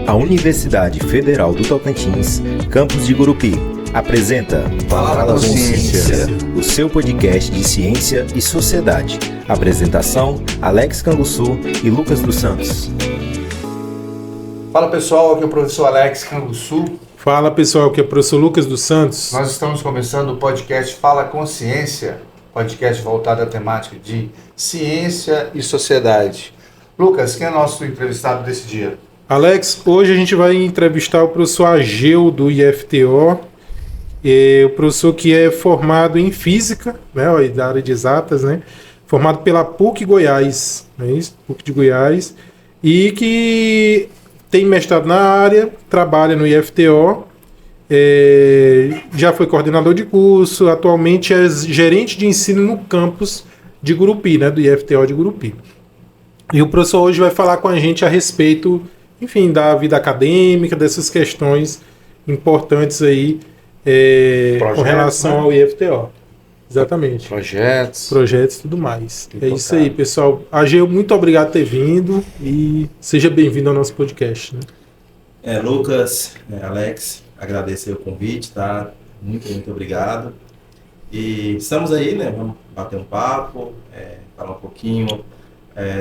A Universidade Federal do Tocantins, campus de Gurupi, apresenta Fala Consciência, o seu podcast de ciência e sociedade. Apresentação, Alex Canguçu e Lucas dos Santos. Fala pessoal, aqui é o professor Alex Canguçu. Fala pessoal, aqui é o professor Lucas dos Santos. Nós estamos começando o podcast Fala Consciência, podcast voltado à temática de ciência e sociedade. Lucas, quem é nosso entrevistado desse dia? Alex, hoje a gente vai entrevistar o professor Ageu do IFTO, o professor que é formado em física, né, da área de exatas, né, formado pela PUC Goiás, né, PUC de Goiás, e que tem mestrado na área, trabalha no IFTO, já foi coordenador de curso, atualmente é gerente de ensino no campus de Gurupi, né, do IFTO de Gurupi. E o professor hoje vai falar com a gente a respeito, enfim, da vida acadêmica, dessas questões importantes aí com relação, né, ao IFTO. Exatamente. Projetos e tudo mais. É isso aí, pessoal. Ageu, muito obrigado por ter vindo e seja bem-vindo ao nosso podcast, né? Lucas, Alex, agradecer o convite, tá? Muito obrigado. E estamos aí, né? Vamos bater um papo, falar um pouquinho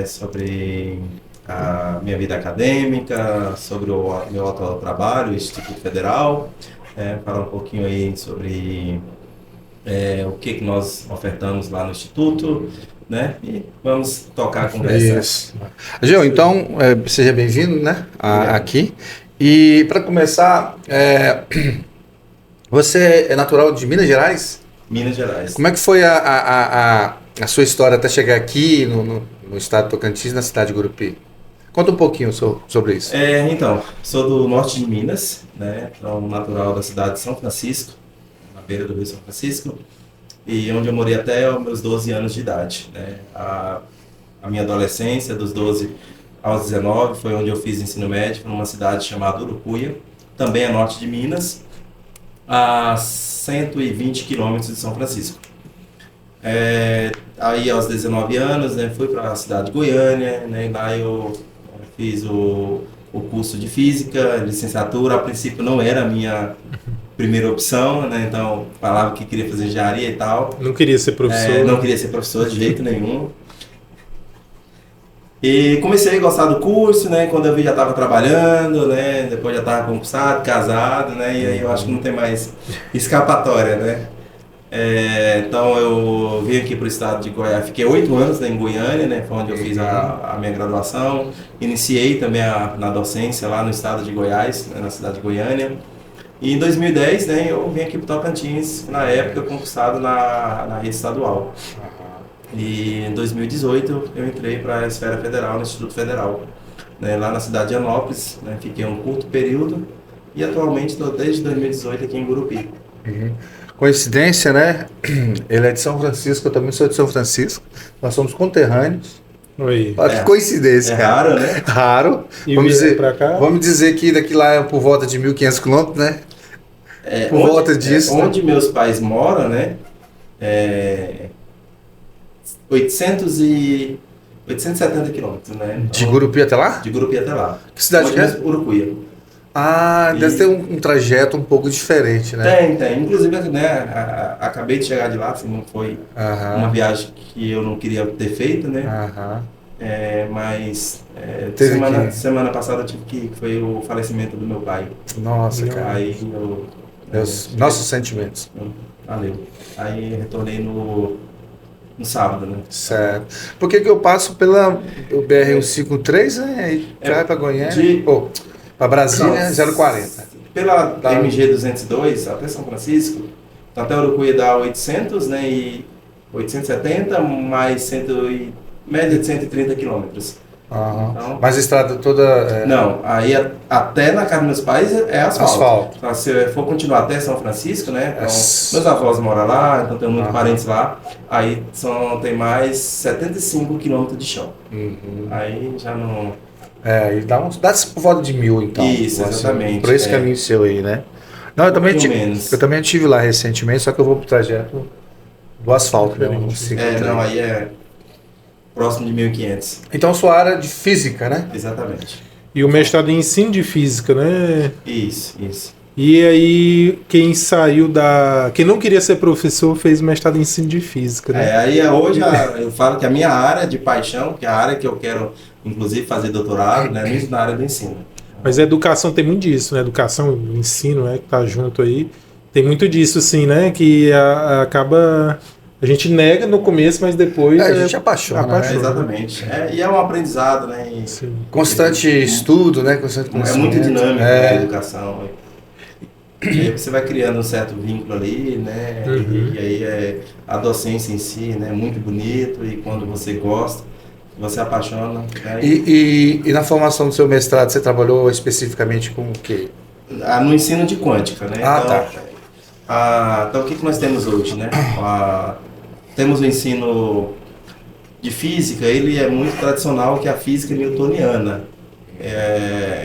sobre a minha vida acadêmica, sobre o meu atual trabalho, o Instituto Federal, falar um pouquinho aí sobre o que nós ofertamos lá no Instituto, né? E vamos tocar a conversa. Isso. Ageu, então, seja bem-vindo, né? Aqui. E para começar, você é natural de Minas Gerais? Minas Gerais. Como é que foi a sua história até chegar aqui no estado de Tocantins, na cidade de Gurupi? Conta um pouquinho sobre isso. Então, sou do norte de Minas, né? Então, natural da cidade de São Francisco, na beira do Rio São Francisco, e onde eu morei até os meus 12 anos de idade, né? A minha adolescência, dos 12 aos 19, foi onde eu fiz ensino médio, numa cidade chamada Urucuia, também é norte de Minas, a 120 quilômetros de São Francisco. Aí aos 19 anos, né, fui para a cidade de Goiânia, né, e lá eu fiz o curso de física, licenciatura. A princípio não era a minha primeira opção, né, então falava que queria fazer engenharia e tal. Não queria ser professor? Não queria ser professor de jeito nenhum. E comecei a gostar do curso, né, quando eu vi já estava trabalhando, né, depois já estava concursado, casado, né, e aí eu acho que não tem mais escapatória, né. Então eu vim aqui para o estado de Goiás, fiquei 8 anos, né, em Goiânia, né, foi onde eu fiz a minha graduação, iniciei também na docência lá no estado de Goiás, né, na cidade de Goiânia, e em 2010, né, eu vim aqui para o Tocantins, na época concursado na rede estadual, e em 2018 eu entrei para a esfera federal, no Instituto Federal, né, lá na cidade de Anópolis, né, fiquei um curto período e atualmente estou desde 2018 aqui em Gurupi. Coincidência, né? Ele é de São Francisco, eu também sou de São Francisco. Nós somos conterrâneos. Oi. Olha que coincidência, cara. Raro, né? Raro. E vamos dizer que daqui lá é por volta de 1.500 quilômetros, né? Por volta disso. Onde meus pais moram, né? 870 quilômetros, né? Então, de Gurupi até lá? De Gurupi até lá. Que cidade que é? Urucuia. Deve ter um trajeto um pouco diferente, né? Tem. Inclusive, né, acabei de chegar de lá, assim, não foi uma viagem que eu não queria ter feito, né? Mas semana passada eu tive que foi o falecimento do meu pai. Nossa, cara. Aí nossos sentimentos. Valeu. Aí retornei no sábado, né? Certo. Por que eu passo pela BR-153, né? E vai para Goiânia? Para Brasília, 040. Pela MG 202 até São Francisco, até Urucuia dá 800, né? E 870 mais média de 130 quilômetros. Então, mas a estrada toda... Não, aí até na casa dos meus pais é asfalto. Então, se eu for continuar até São Francisco, né? Então, meus avós moram lá, então tenho muitos parentes lá. Aí tem mais 75 quilômetros de chão. Aí já não... e dá por volta de 1.000, então. Isso, exatamente. Assim, por esse caminho seu aí, né? Não, eu também estive lá recentemente, só que eu vou pro trajeto do asfalto, né? Não, aí próximo de 1.500. Então, sua área de física, né? Exatamente. E o mestrado em ensino de física, né? Isso. E aí, quem não queria ser professor fez mestrado em ensino de física, né? Aí hoje eu falo que a minha área de paixão, que é a área que eu quero, inclusive, fazer doutorado, né, na área do ensino. Mas a educação tem muito disso, né? Educação, ensino, né? Que tá junto aí. Tem muito disso, assim, né? Que acaba... A gente nega no começo, mas depois... A gente apaixona, né? Exatamente. E é um aprendizado, né? Constante estudo, né? Constante é muito dinâmico a educação. E aí você vai criando um certo vínculo ali, né? E aí a docência em si, né? Muito bonito, e quando você gosta, você apaixona. Né? E na formação do seu mestrado, você trabalhou especificamente com o quê? No ensino de quântica, né? Então, o que nós temos hoje, né? Temos o ensino de física, ele é muito tradicional, que é a física newtoniana.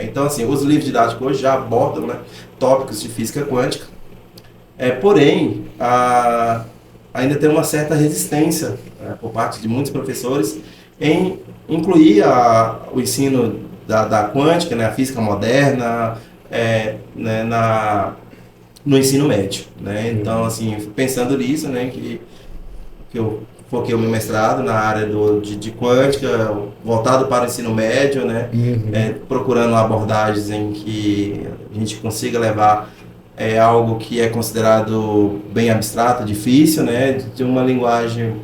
Então, assim, os livros didáticos hoje já abordam, né, tópicos de física quântica. Porém, ainda tem uma certa resistência por parte de muitos professores em incluir o ensino da quântica, né, a física moderna, né, no ensino médio, né? Então, assim, pensando nisso, né, que eu foquei o meu mestrado na área de quântica, voltado para o ensino médio, né? Procurando abordagens em que a gente consiga levar algo que é considerado bem abstrato, difícil, né, de uma linguagem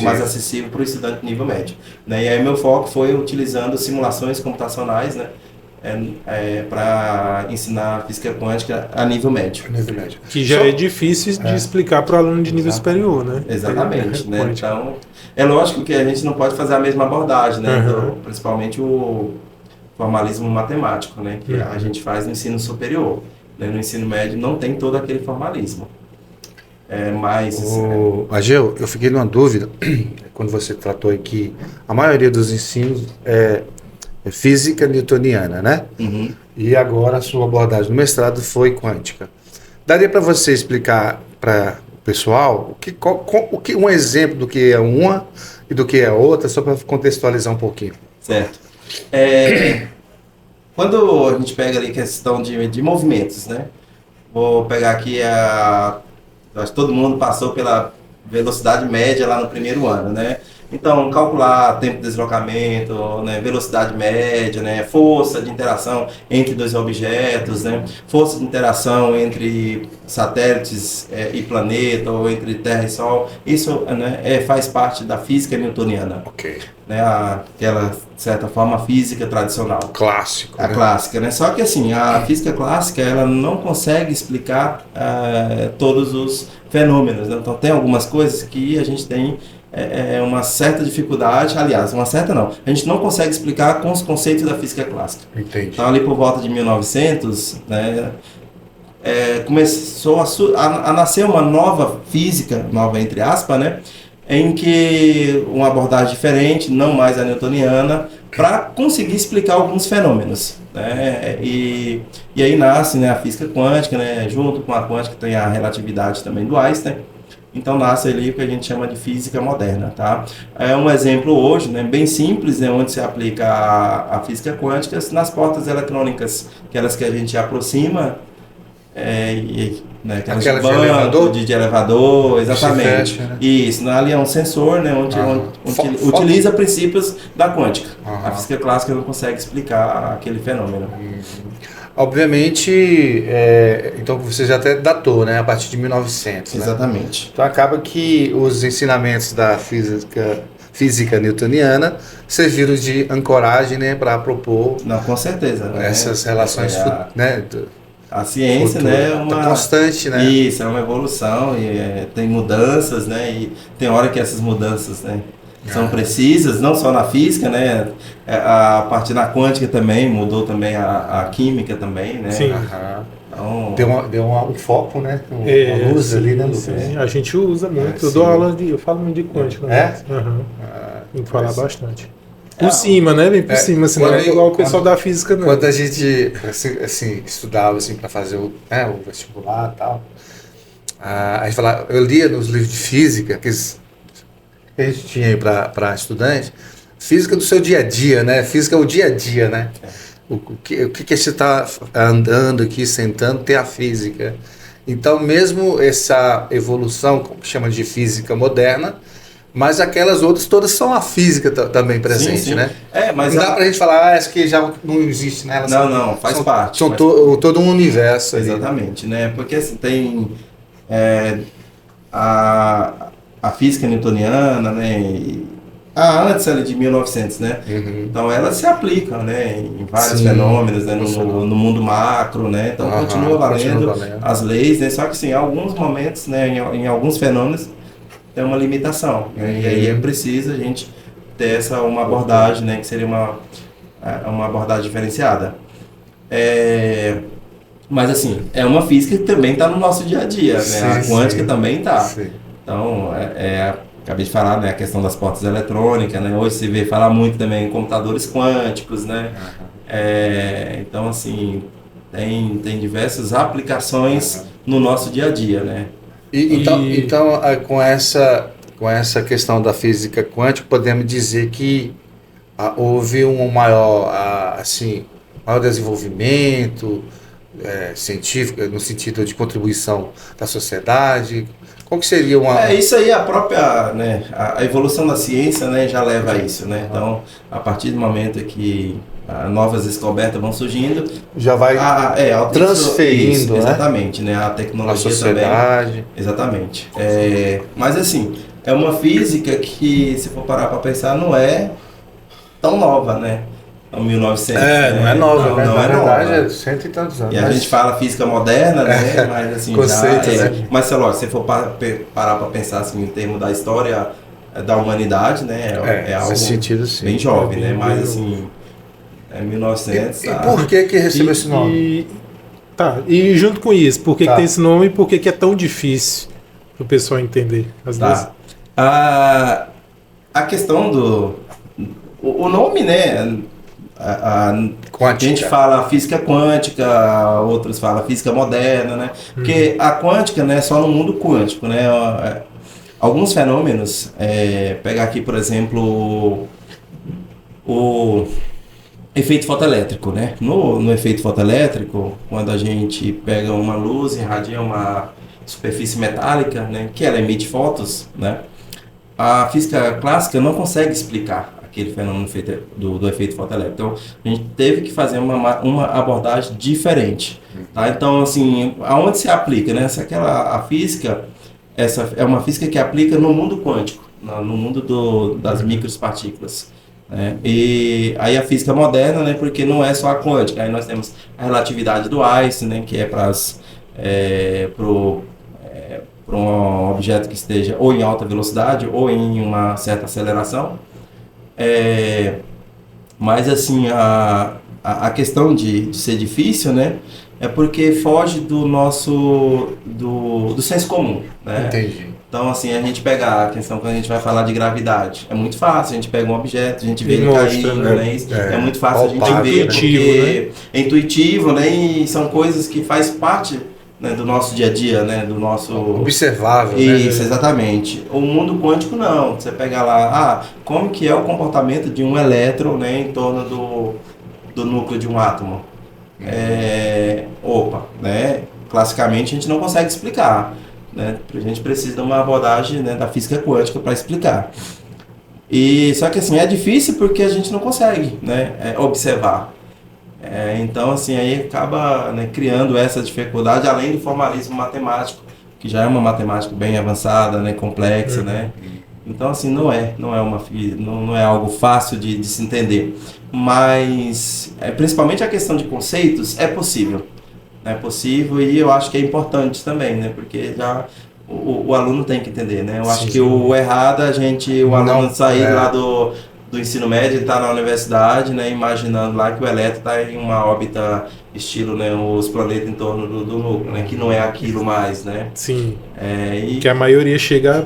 mais acessível para o estudante de nível médio, né? E aí meu foco foi utilizando simulações computacionais, né, para ensinar física quântica a nível médio. Que já é difícil de explicar para o aluno de nível superior, né? Exatamente. Né? Então, é lógico que a gente não pode fazer a mesma abordagem, né? Então, principalmente o formalismo matemático, né? Que a gente faz no ensino superior. Né? No ensino médio não tem todo aquele formalismo. Ageu, eu fiquei numa dúvida quando você tratou aí que a maioria dos ensinos é física newtoniana, né? E agora a sua abordagem no mestrado foi quântica. Daria para você explicar para o pessoal um exemplo do que é uma e do que é outra, só para contextualizar um pouquinho? Certo. Quando a gente pega ali questão de movimentos, né? Vou pegar aqui acho que todo mundo passou pela velocidade média lá no primeiro ano, né? Então, calcular tempo de deslocamento, né, velocidade média, né, força de interação entre dois objetos, né, força de interação entre satélites e planeta, ou entre Terra e Sol, isso, né, faz parte da física newtoniana. Ok. Né, aquela, de certa forma, física tradicional. Clássico. A clássica, né? Só que, assim, a física clássica, ela não consegue explicar todos os fenômenos, né? Então, tem algumas coisas que a gente tem uma certa dificuldade, aliás, uma certa não, a gente não consegue explicar com os conceitos da física clássica. Entendi. Então, ali por volta de 1900, né, começou a nascer uma nova física, nova entre aspas, né, em que uma abordagem diferente, não mais a newtoniana, para conseguir explicar alguns fenômenos, né, e aí nasce, né, a física quântica, né, junto com a quântica tem a relatividade também do Einstein. Então nasce ali o que a gente chama de física moderna, tá? É um exemplo hoje, né, bem simples, né, onde se aplica a física quântica nas portas eletrônicas, aquelas que a gente aproxima, né, aquelas de elevador, exatamente. Fecha, né? Isso, ali é um sensor, né, onde utiliza princípios da quântica. A física clássica não consegue explicar aquele fenômeno. Obviamente, então você já até datou, né, a partir de 1900. Exatamente. Né? Então acaba que os ensinamentos da física newtoniana serviram de ancoragem, né, para propor. Não, com certeza. Essas relações, né? A ciência, futuro, né, é uma constante, né? Isso, é uma evolução e tem mudanças, né, e tem hora que essas mudanças, né, são precisas, não só na física, né, a parte da quântica também mudou também a química também, né? Sim. Então, deu um foco, né? Uma luz ali, né, Lucas? A gente usa muito. Eu falo muito de quântica. Tem que falar bastante. Por cima, né? Bem por cima, assim, não é igual o pessoal da física, não. Quando a gente assim, estudava assim, para fazer o vestibular e tal, a gente falava, eu lia nos livros de física, que a gente tinha aí para estudante, física do seu dia a dia, né? Física é o dia a dia, né? o que você está andando aqui, sentando, tem a física. Então, mesmo essa evolução, como chama de física moderna, mas aquelas outras todas são a física também presente, sim. né? Mas não dá pra gente falar, essa que já não existe, né? Não, faz parte. São todo um universo ali. Exatamente, né? Porque assim, tem a física newtoniana, né? Antes ali de 1900, né? Uhum. Então ela se aplica, né? Em vários fenômenos, né? No mundo macro, né? Então continua valendo as leis, né? Só que sim, em alguns momentos, né? Em alguns fenômenos tem uma limitação, né? E aí é preciso a gente ter uma abordagem, né? Que seria uma abordagem diferenciada. Mas assim, é uma física que também está no nosso dia a dia, né? A quântica também está. Então, acabei de falar, né, a questão das portas eletrônicas, né? Hoje se vê falar muito também em computadores quânticos, né? Então, assim, tem diversas aplicações no nosso dia a dia, né? Então, com essa questão da física quântica, podemos dizer que houve um maior desenvolvimento científico, no sentido de contribuição da sociedade. Qual que seria isso aí, a própria, né, a evolução da ciência, né, já leva a isso, né? Então, a partir do momento que novas descobertas vão surgindo, já vai transferindo, isso, exatamente, né? A tecnologia a sociedade. Também. Exatamente. Mas assim, é uma física que, se for parar para pensar, não é tão nova, né? 1900. Não é nova, não, né? Não na é verdade nova. É cento e tantos anos. E a gente fala física moderna, né? Mas assim, conceito, né? Mas lógico, se for parar para pensar assim, em termos da história da humanidade, né? É algo nesse sentido, sim. Bem jovem, né? Mas assim, 1900. E por que recebeu esse nome? E junto com isso, por que tem esse nome e por que é tão difícil para o pessoal entender? A questão o nome, né? A gente fala física quântica, outros falam física moderna, né? Porque a quântica, né, só no mundo quântico, né? Alguns fenômenos, pegar aqui, por exemplo, o efeito fotoelétrico, né? No efeito fotoelétrico, quando a gente pega uma luz e irradia uma superfície metálica, né, que ela emite fótons, né? A física clássica não consegue explicar aquele fenômeno do efeito fotoelétrico. Então, a gente teve que fazer uma abordagem diferente. Tá? Então, assim, aonde se aplica, né? A física, essa é uma física que aplica no mundo quântico, no mundo das micropartículas. Né? E aí a física moderna, né? Porque não é só a quântica. Aí nós temos a relatividade do Einstein, né? Que é para um objeto que esteja ou em alta velocidade ou em uma certa aceleração. Mas assim, a questão de ser difícil, né, é porque foge do nosso do senso comum, né? Entendi. Então, assim, a gente pegar a questão quando a gente vai falar de gravidade, é muito fácil, a gente pega um objeto, a gente vê ele caindo, né? É muito fácil a gente ver, porque é intuitivo, né? E são coisas que faz parte, né, do nosso dia a dia, né, do nosso... Observável, Isso, né? Exatamente. O mundo quântico não. Você pega lá, como que é o comportamento de um elétron, né, em torno do núcleo de um átomo? Né, classicamente a gente não consegue explicar, né? A gente precisa de uma abordagem, né, da física quântica para explicar. Só que assim, é difícil porque a gente não consegue, né, observar. Então, assim, aí acaba, né, criando essa dificuldade, além do formalismo matemático, que já é uma matemática bem avançada, né, complexa, né? Então, assim, não é algo fácil de se entender. Mas, principalmente a questão de conceitos, é possível. É possível e eu acho que é importante também, né? Porque já o aluno tem que entender, né? Eu acho que o errado é o aluno sair lá do ensino médio, ele está na universidade, né, imaginando lá que o elétron está em uma órbita estilo, né, os planetas em torno do núcleo, né, que não é aquilo mais, né? Sim. Que a maioria chega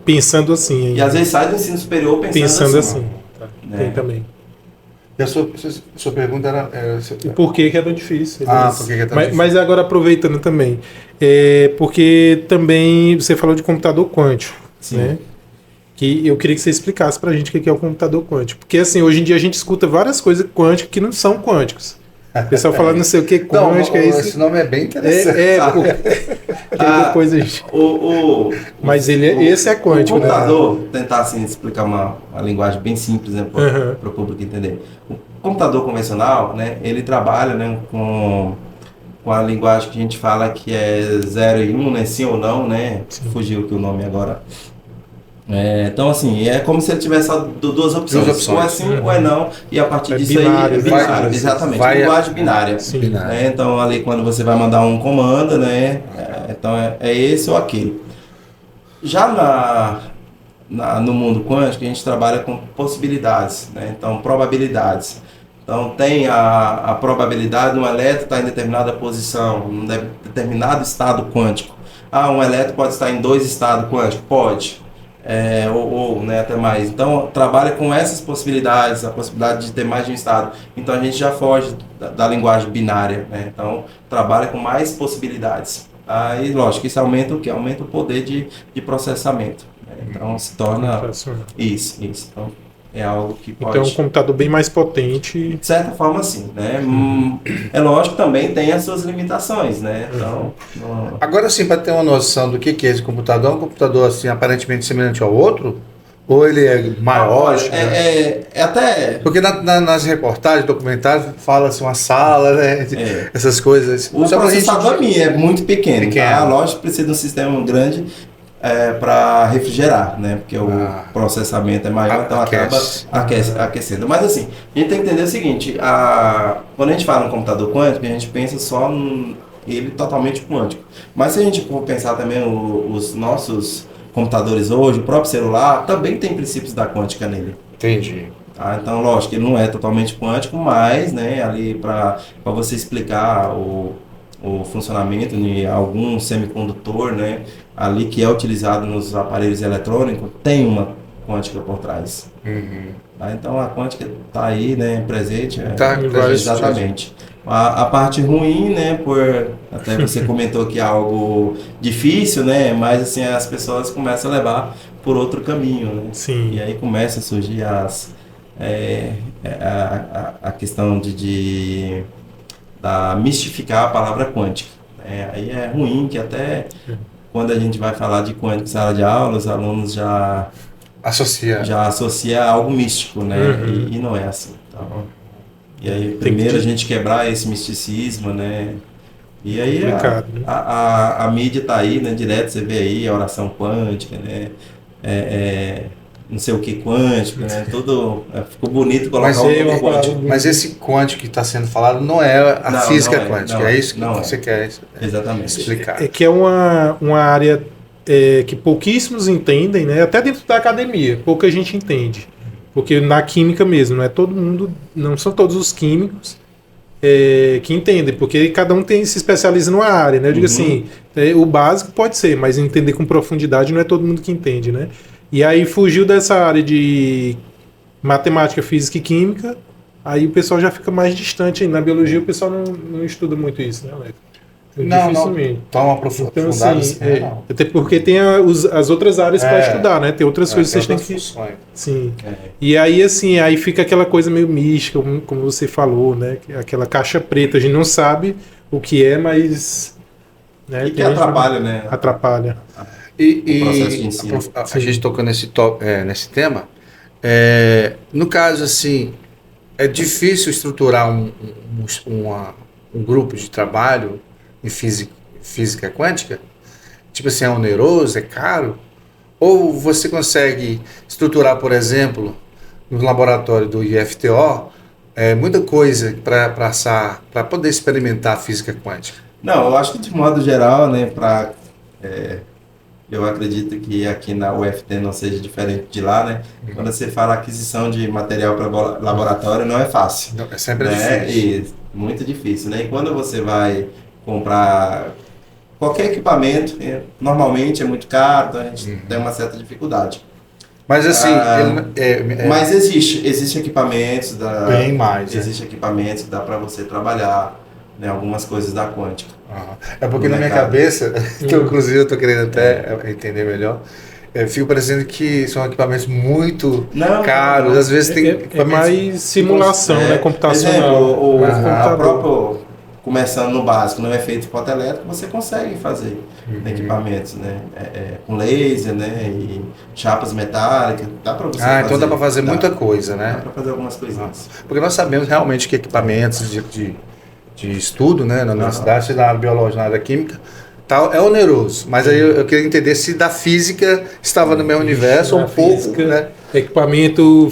pensando assim. Ainda. E às vezes sai do ensino superior pensando assim. Tá. Né? Tem também. E a sua pergunta era... Por que é tão difícil? Por que é tão difícil? Mas agora aproveitando também, porque também você falou de computador quântico, Sim. né? que eu queria que você explicasse pra gente o que é o computador quântico. Porque, assim, hoje em dia a gente escuta várias coisas quânticas que não são quânticos. O pessoal falando não sei o que quântico, esse nome é bem interessante. Depois a gente... Mas esse é quântico, o computador, tentar assim, explicar uma linguagem bem simples, né, para o público entender. O computador convencional, né, ele trabalha, né, com a linguagem que a gente fala que é 0 e 1, né, sim ou não, né, fugiu aqui o nome agora. Então, assim, é como se ele tivesse duas opções. Ou é sim ou é não, e a partir disso binário, aí é binário. Exatamente, linguagem binária. Né? Então, ali quando você vai mandar um comando, né? Então é esse ou aquele. Já no mundo quântico, a gente trabalha com possibilidades, né? Então, probabilidades. Então, tem a probabilidade de um elétron estar em determinada posição, em um determinado estado quântico. Um elétron pode estar em 2 estados quânticos? Pode. Né, até mais. Então, trabalha com essas possibilidades, a possibilidade de ter mais de um estado. Então, a gente já foge da linguagem binária, né? Então, trabalha com mais possibilidades. Aí, lógico, isso aumenta o quê? Aumenta o poder de processamento. Né? Então, se torna... Isso. Então, é algo que pode... Então, é um computador bem mais potente. De certa forma, sim, né? É lógico que também tem as suas limitações, né? Então, Agora, sim, para ter uma noção do que é esse computador, é um computador, assim, aparentemente semelhante ao outro? Ou ele é maior? Até... Porque nas reportagens, documentários, fala-se uma sala, né? Essas coisas. O processador é muito pequeno. Tá? Lógico que precisa de um sistema grande para refrigerar, né? Porque o processamento é maior, então acaba aquecendo. Mas assim, a gente tem que entender o seguinte, quando a gente fala no computador quântico, a gente pensa só ele totalmente quântico. Mas se a gente for pensar também os nossos computadores hoje, o próprio celular, também tem princípios da quântica nele. Entendi. Então, lógico, ele não é totalmente quântico, mas, né, ali para você explicar o funcionamento de algum semicondutor, né, ali que é utilizado nos aparelhos eletrônicos, tem uma quântica por trás. Então a quântica está aí, né, presente. Exatamente. A parte ruim, né, até você comentou que é algo difícil, né, mas assim as pessoas começam a levar por outro caminho, né? Sim. E aí começa a surgir a questão da mistificar a palavra quântica. Aí é ruim que até quando a gente vai falar de quântica em sala de aula, os alunos já associa a algo místico, né? E não é assim. Então, e aí primeiro a gente quebrar esse misticismo, né? E aí a mídia tá aí, né? Direto você vê aí a oração quântica, né? Não sei o que quântico, né? Tudo ficou bonito colocar o nome quântico. Mas esse quântico que está sendo falado não é a física quântica, é isso que você quer exatamente explicar. É que é uma área que pouquíssimos entendem, né? Até dentro da academia, pouca gente entende. Porque na química mesmo, não são todos os químicos que entendem, porque cada um se especializa numa área, né? Eu digo assim, o básico pode ser, mas entender com profundidade não é todo mundo que entende, né? E aí fugiu dessa área de matemática, física e química, aí o pessoal já fica mais distante. Na biologia o pessoal não estuda muito isso, né, Alex? Dificilmente. Tão aprofundado. Então, assim, até porque tem as outras áreas para estudar, né? Tem outras coisas que vocês têm que... Sim. E aí, assim, aí fica aquela coisa meio mística, como você falou, né? Aquela caixa preta, a gente não sabe o que é, mas... Né, e que atrapalha, né? Atrapalha. E o processo de ensino. A gente tocou nesse tema. No caso, assim, é difícil estruturar um grupo de trabalho em física quântica? Tipo assim, é oneroso, é caro? Ou você consegue estruturar, por exemplo, no laboratório do IFTO, muita coisa para poder experimentar a física quântica? Não, eu acho que de modo geral, né, eu acredito que aqui na UFT não seja diferente de lá, né? Quando você fala aquisição de material para laboratório, não é fácil. Não, é sempre difícil. Muito difícil, né? E quando você vai comprar qualquer equipamento, normalmente é muito caro, então a gente tem uma certa dificuldade. Mas assim, mas existe equipamentos bem mais. Existe equipamentos que dá para você trabalhar, né, algumas coisas da quântica. É porque na minha cabeça, que inclusive eu estou querendo até entender melhor, fico parecendo que são equipamentos muito Não, caros. não. Às vezes tem É equipamentos... mais simulação, né? Computacional. Exemplo, mais a computador. próprio, começando no básico, no efeito fotoelétrico, você consegue fazer equipamentos, né? Com laser, né? E chapas metálicas, dá para você fazer. então dá para fazer muita coisa, Dá né? para fazer algumas coisinhas. Porque nós sabemos realmente que equipamentos de estudo, né, na universidade, seja na área biológica, na área química, tal, é oneroso. Mas aí eu queria entender se da física estava no meu universo ou um pouco, né? Equipamento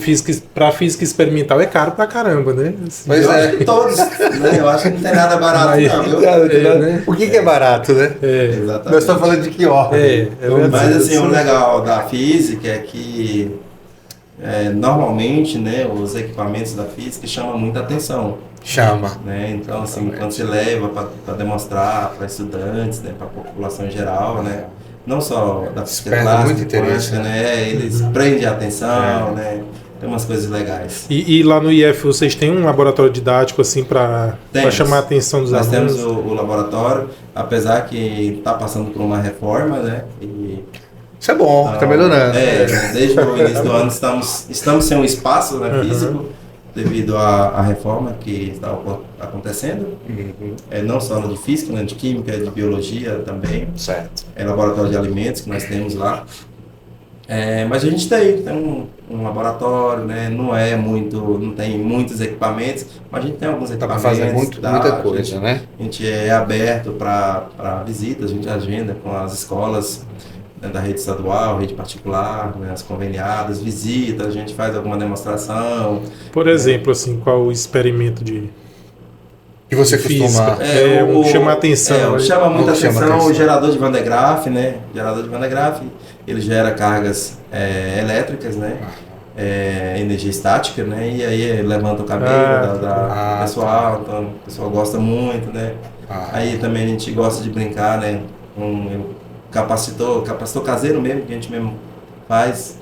para física experimental é caro pra caramba, né? Assim, Pois Eu é. acho que todos, né? Eu acho que não tem nada barato, Mas- não, viu? né? O que é barato, né? Exatamente. Nós estamos falando de que ordem? verdade. Mas assim, o legal da física é que normalmente, né, os equipamentos da física chamam muita atenção, Chama. né? Então assim, quando você leva para demonstrar para estudantes, né, para a população em geral, né, não só da física Desperta clássica, muito interesse, quântica, né, eles prendem a atenção, né? Tem umas coisas legais. E lá no IF vocês têm um laboratório didático assim para Temos. chamar a atenção dos Nós alunos? temos o laboratório, apesar que está passando por uma reforma, né? Isso é bom, está melhorando. Desde o início do ano estamos sem um espaço, né, físico, devido à reforma que está acontecendo. Não só no de física, né, de química, de biologia também. Certo. Laboratório de alimentos que nós temos lá. Mas a gente tem um laboratório, né? Não tem muitos equipamentos, mas a gente tem alguns Dá equipamentos. para fazer muita coisa, né? A gente é aberto para visitas, a gente agenda com as escolas, né, da rede estadual, rede particular, né, as conveniadas, visitas, a gente faz alguma demonstração. Por exemplo, assim, qual o experimento de E você física? costuma... Chama a atenção. Chama muita O que chama atenção atenção? o gerador de Van de Graaff, né? Gerador de Van de Graaff, ele gera cargas elétricas, né? Energia estática, né? E aí levanta o cabelo do pessoal, então o pessoal gosta muito, né? Aí também a gente gosta de brincar, né? Capacitor caseiro mesmo, que a gente mesmo faz,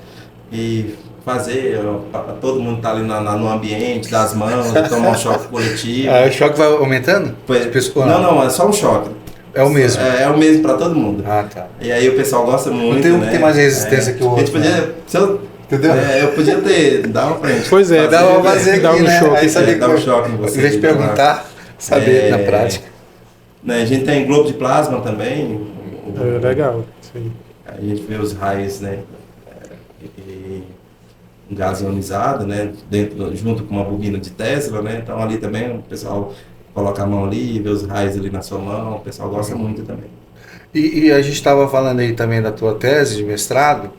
e fazer, todo mundo tá ali no ambiente, das mãos, tomar um choque coletivo. O choque vai aumentando? Não, é só um choque. É o mesmo? É o mesmo para todo mundo. Tá. E aí o pessoal gosta muito, Tem um né? que tem mais resistência que o outro. A gente podia, Entendeu? eu podia dar uma frente. Pois é, Dá uma fazer dá aqui, um né? choque. Aí saber Dá um choque em você. Em vez de perguntar, saber na prática. Né, a gente tem globo de plasma também. Legal. Sim. A gente vê os raios, né? Gás ionizado, né? Junto com uma bobina de Tesla, né? Então ali também o pessoal coloca a mão ali, vê os raios ali na sua mão, o pessoal gosta muito também. E a gente estava falando aí também da tua tese de mestrado,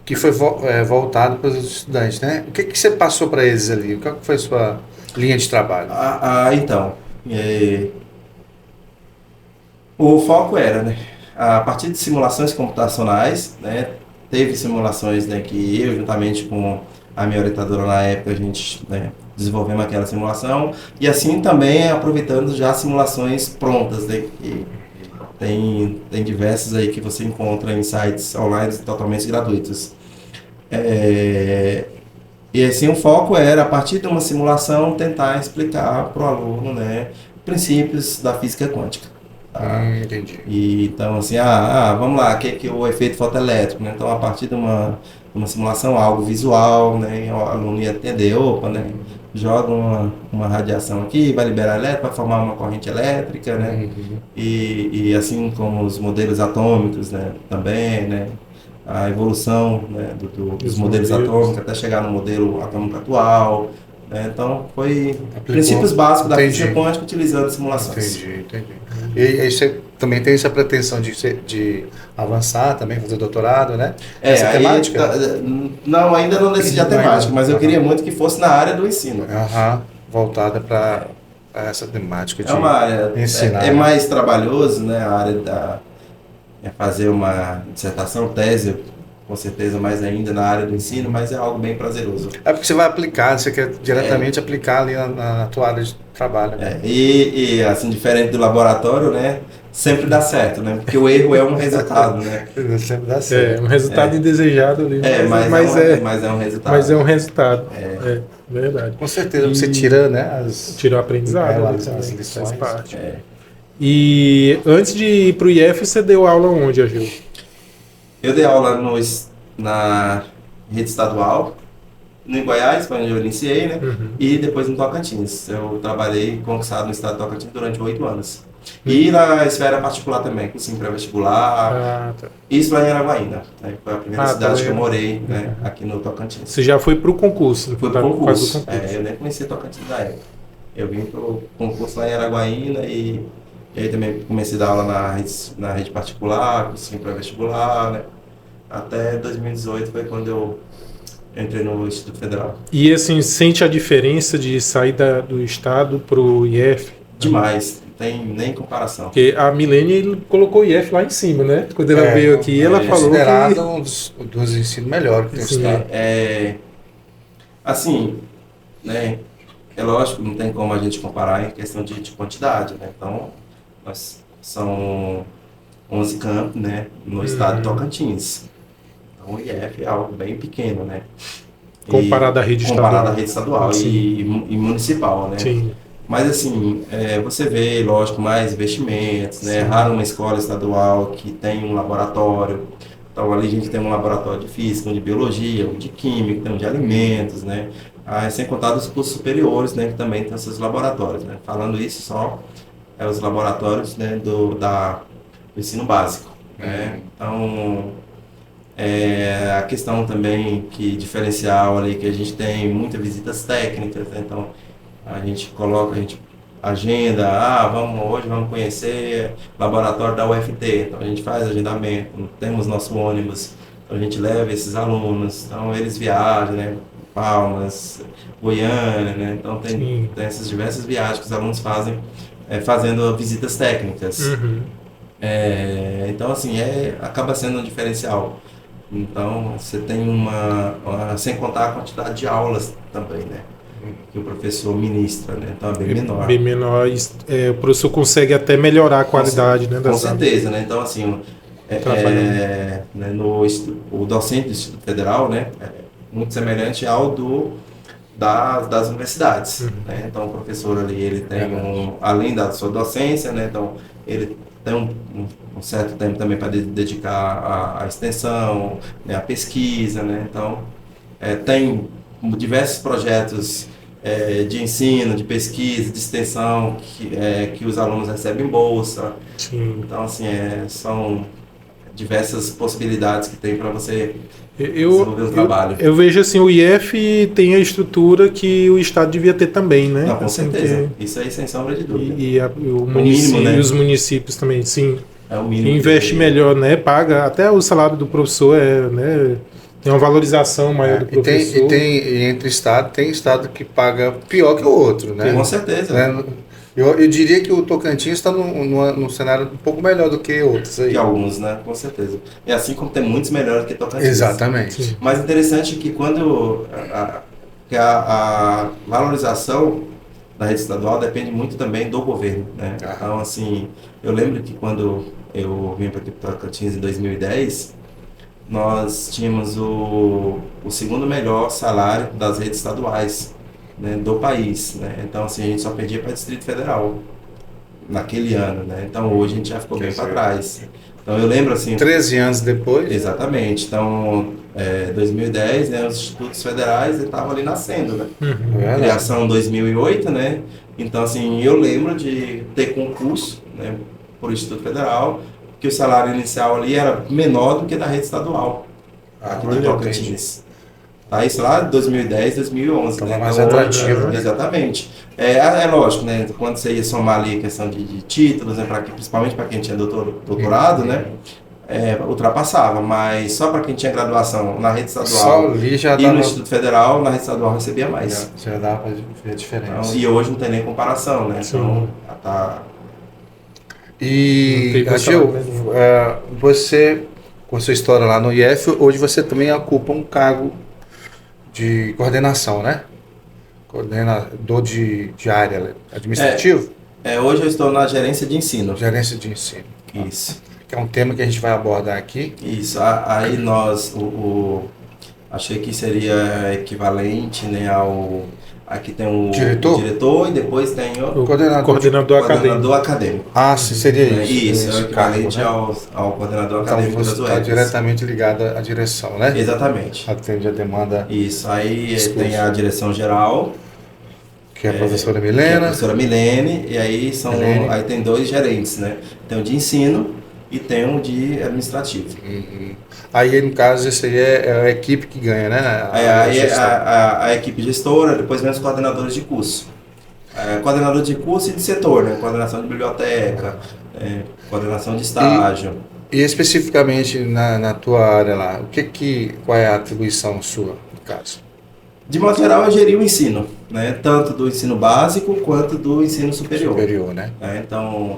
que foi voltado para os estudantes, né? O que você passou para eles ali? Qual que foi a sua linha de trabalho? Então, o foco era, né? A partir de simulações computacionais, né? Teve simulações, né, que eu, juntamente com a minha orientadora na época, a gente, né, desenvolvemos aquela simulação, e assim também aproveitando já simulações prontas, né, que tem diversas aí que você encontra em sites online totalmente gratuitos. E assim o foco era, a partir de uma simulação, tentar explicar para o aluno, né, princípios da física quântica. Entendi. E, então, assim, vamos lá, o que é o efeito fotoelétrico, né? Então, a partir de uma simulação, algo visual, né? O aluno ia entender, né? Joga uma radiação aqui, vai liberar elétrico, vai formar uma corrente elétrica, né? E assim como os modelos atômicos, né? Também, né? A evolução, né? dos modelos atômicos até chegar no modelo atômico atual. Então, foi princípios básicos da física quântica utilizando simulações. Entendi. E aí você também tem essa pretensão de avançar também, fazer doutorado, né? Essa temática? Não, ainda não decidi a temática, mas eu queria muito que fosse na área do ensino. Voltada para essa temática de uma área, ensinar. É mais trabalhoso, né? A área fazer uma dissertação, tese, com certeza mais ainda na área do ensino, mas é algo bem prazeroso. É porque você vai aplicar, você quer diretamente aplicar ali na tua área de trabalho. Né? E assim, diferente do laboratório, né? Sempre dá certo, né? Porque o erro é um resultado, né? Sempre dá certo. Um resultado indesejado ali. Mas é um resultado. Mas é um resultado. Verdade. Com certeza, você tira, né? Tira o aprendizado. As lições. Faz parte. E antes de ir para o IF, você deu aula onde, Agil? Eu dei aula na rede estadual, no Goiás, onde eu iniciei, né? E depois no Tocantins. Eu trabalhei concursado no estado do Tocantins durante 8 anos. E na esfera particular também, cursinho pré-vestibular. Tá. Isso lá em Araguaína. Né? Foi a primeira cidade tá, que eu morei, né? Aqui no Tocantins. Você já foi pro concurso? Fui pro concurso. Eu nem conheci Tocantins na época. Eu vim pro concurso lá em Araguaína e aí também comecei a dar aula na rede particular, cursinho pré-vestibular, né? Até 2018 foi quando eu entrei no Instituto Federal. E assim, sente a diferença de sair do estado pro IF? Demais, não tem nem comparação. Porque a Milene colocou o IF lá em cima, né? Quando ela veio aqui, ela falou considerado que... um dos ensinos melhores que tem o estado. Assim, né? É lógico, não tem como a gente comparar em questão de quantidade, né? Então, são 11 campos, né? No estado de Tocantins. Então, o IF é algo bem pequeno, né? Comparado à rede estadual. Comparado à rede estadual e municipal, né? Sim. Mas assim, você vê, lógico, mais investimentos, né? É raro uma escola estadual que tem um laboratório. Então ali a gente tem um laboratório de física, um de biologia, um de química, tem um de alimentos, né? Sem contar dos cursos superiores, né? Que também tem seus laboratórios, né? Falando isso só, os laboratórios, né? Do ensino básico, né? Então, a questão também diferencial ali, que a gente tem muitas visitas técnicas, né? Então, a gente agenda, hoje vamos conhecer o laboratório da UFT, então a gente faz agendamento, temos nosso ônibus, então a gente leva esses alunos, então eles viajam, né, Palmas, Goiânia, né, então tem essas diversas viagens que os alunos fazem, fazendo visitas técnicas. Então assim, acaba sendo um diferencial. Então você tem sem contar a quantidade de aulas também, né, que o professor ministra, né? Então é bem menor. Bem menor, o professor consegue até melhorar a qualidade, né? Com certeza, né? Então assim, né, o docente do Instituto Federal, né, é muito semelhante ao das universidades, né? Então o professor ali, ele tem além da sua docência, né? Então ele tem um certo tempo também para dedicar à extensão, né, à pesquisa, né? Então tem diversos projetos de ensino, de pesquisa, de extensão, que os alunos recebem bolsa. Sim. Então, assim, são diversas possibilidades que tem para você desenvolver o trabalho. Eu vejo assim, o IF tem a estrutura que o Estado devia ter também, né? Não, com assim, certeza. Isso aí, sem sombra de dúvida. Mínimo, né? E os municípios também, sim. É o mínimo. Investe melhor, né? Paga até o salário do professor, né? Tem uma valorização maior do professor. E entre estado, tem estado que paga pior que o outro, né? Com certeza. Né? Eu diria que o Tocantins está num cenário um pouco melhor do que outros aí. Que alguns, né? Com certeza. E assim como tem muitos melhores que Tocantins. Exatamente. Sim. Mas interessante que quando a valorização da rede estadual depende muito também do governo, né? Então, assim, eu lembro que quando eu vim para aqui para Tocantins em 2010, nós tínhamos o segundo melhor salário das redes estaduais, né, do país, né? Então assim, a gente só perdia para o Distrito Federal naquele ano, né? Então hoje a gente já ficou bem para trás. Então eu lembro assim... 13 anos depois? Exatamente. Então, 2010, né, os institutos federais estavam ali nascendo, né? Criação em 2008, né? Então assim, eu lembro de ter concurso, né, por Instituto Federal, que o salário inicial ali era menor do que da rede estadual, aqui do Tocantins. Tá, isso lá de 2010, 2011. Então, né? mais atrativo. Né? Exatamente. Lógico, né? Quando você ia somar ali a questão de títulos, né? Principalmente para quem tinha doutorado, né? Ultrapassava, mas só para quem tinha graduação na rede estadual e no Instituto Federal, na rede estadual recebia mais. Já dá para ver a diferença. Então, e hoje não tem nem comparação, né? Então, tá... E, Gil, você, com sua história lá no IF, hoje você também ocupa um cargo de coordenação, né? Coordenador de área administrativo? Hoje eu estou na gerência de ensino. Gerência de ensino. Isso. Que é um tema que a gente vai abordar aqui. Isso. Aí nós, achei que seria equivalente, né, Aqui tem o Diretor? e depois tem o coordenador acadêmico. Ah, sim, seria isso. Isso, é o equivalente ao coordenador Então acadêmico você das está UEPs. diretamente ligado à direção, né? Exatamente. Atende a demanda. Isso, aí Discurso. tem a direção geral, Que é a professora que é a Milena. professora Milene, e aí, aí tem 2 gerentes, né? Tem o de ensino e tem o de administrativo. Uhum. Aí, no caso, esse aí é a equipe que ganha, né? A equipe gestora, depois vem os coordenadores de curso. Coordenador de curso e de setor, né? Coordenação de biblioteca, coordenação de estágio. E especificamente na tua área lá, qual é a atribuição sua, no caso? De modo geral, eu geri o ensino, né? Tanto do ensino básico quanto do ensino superior. Né? Então,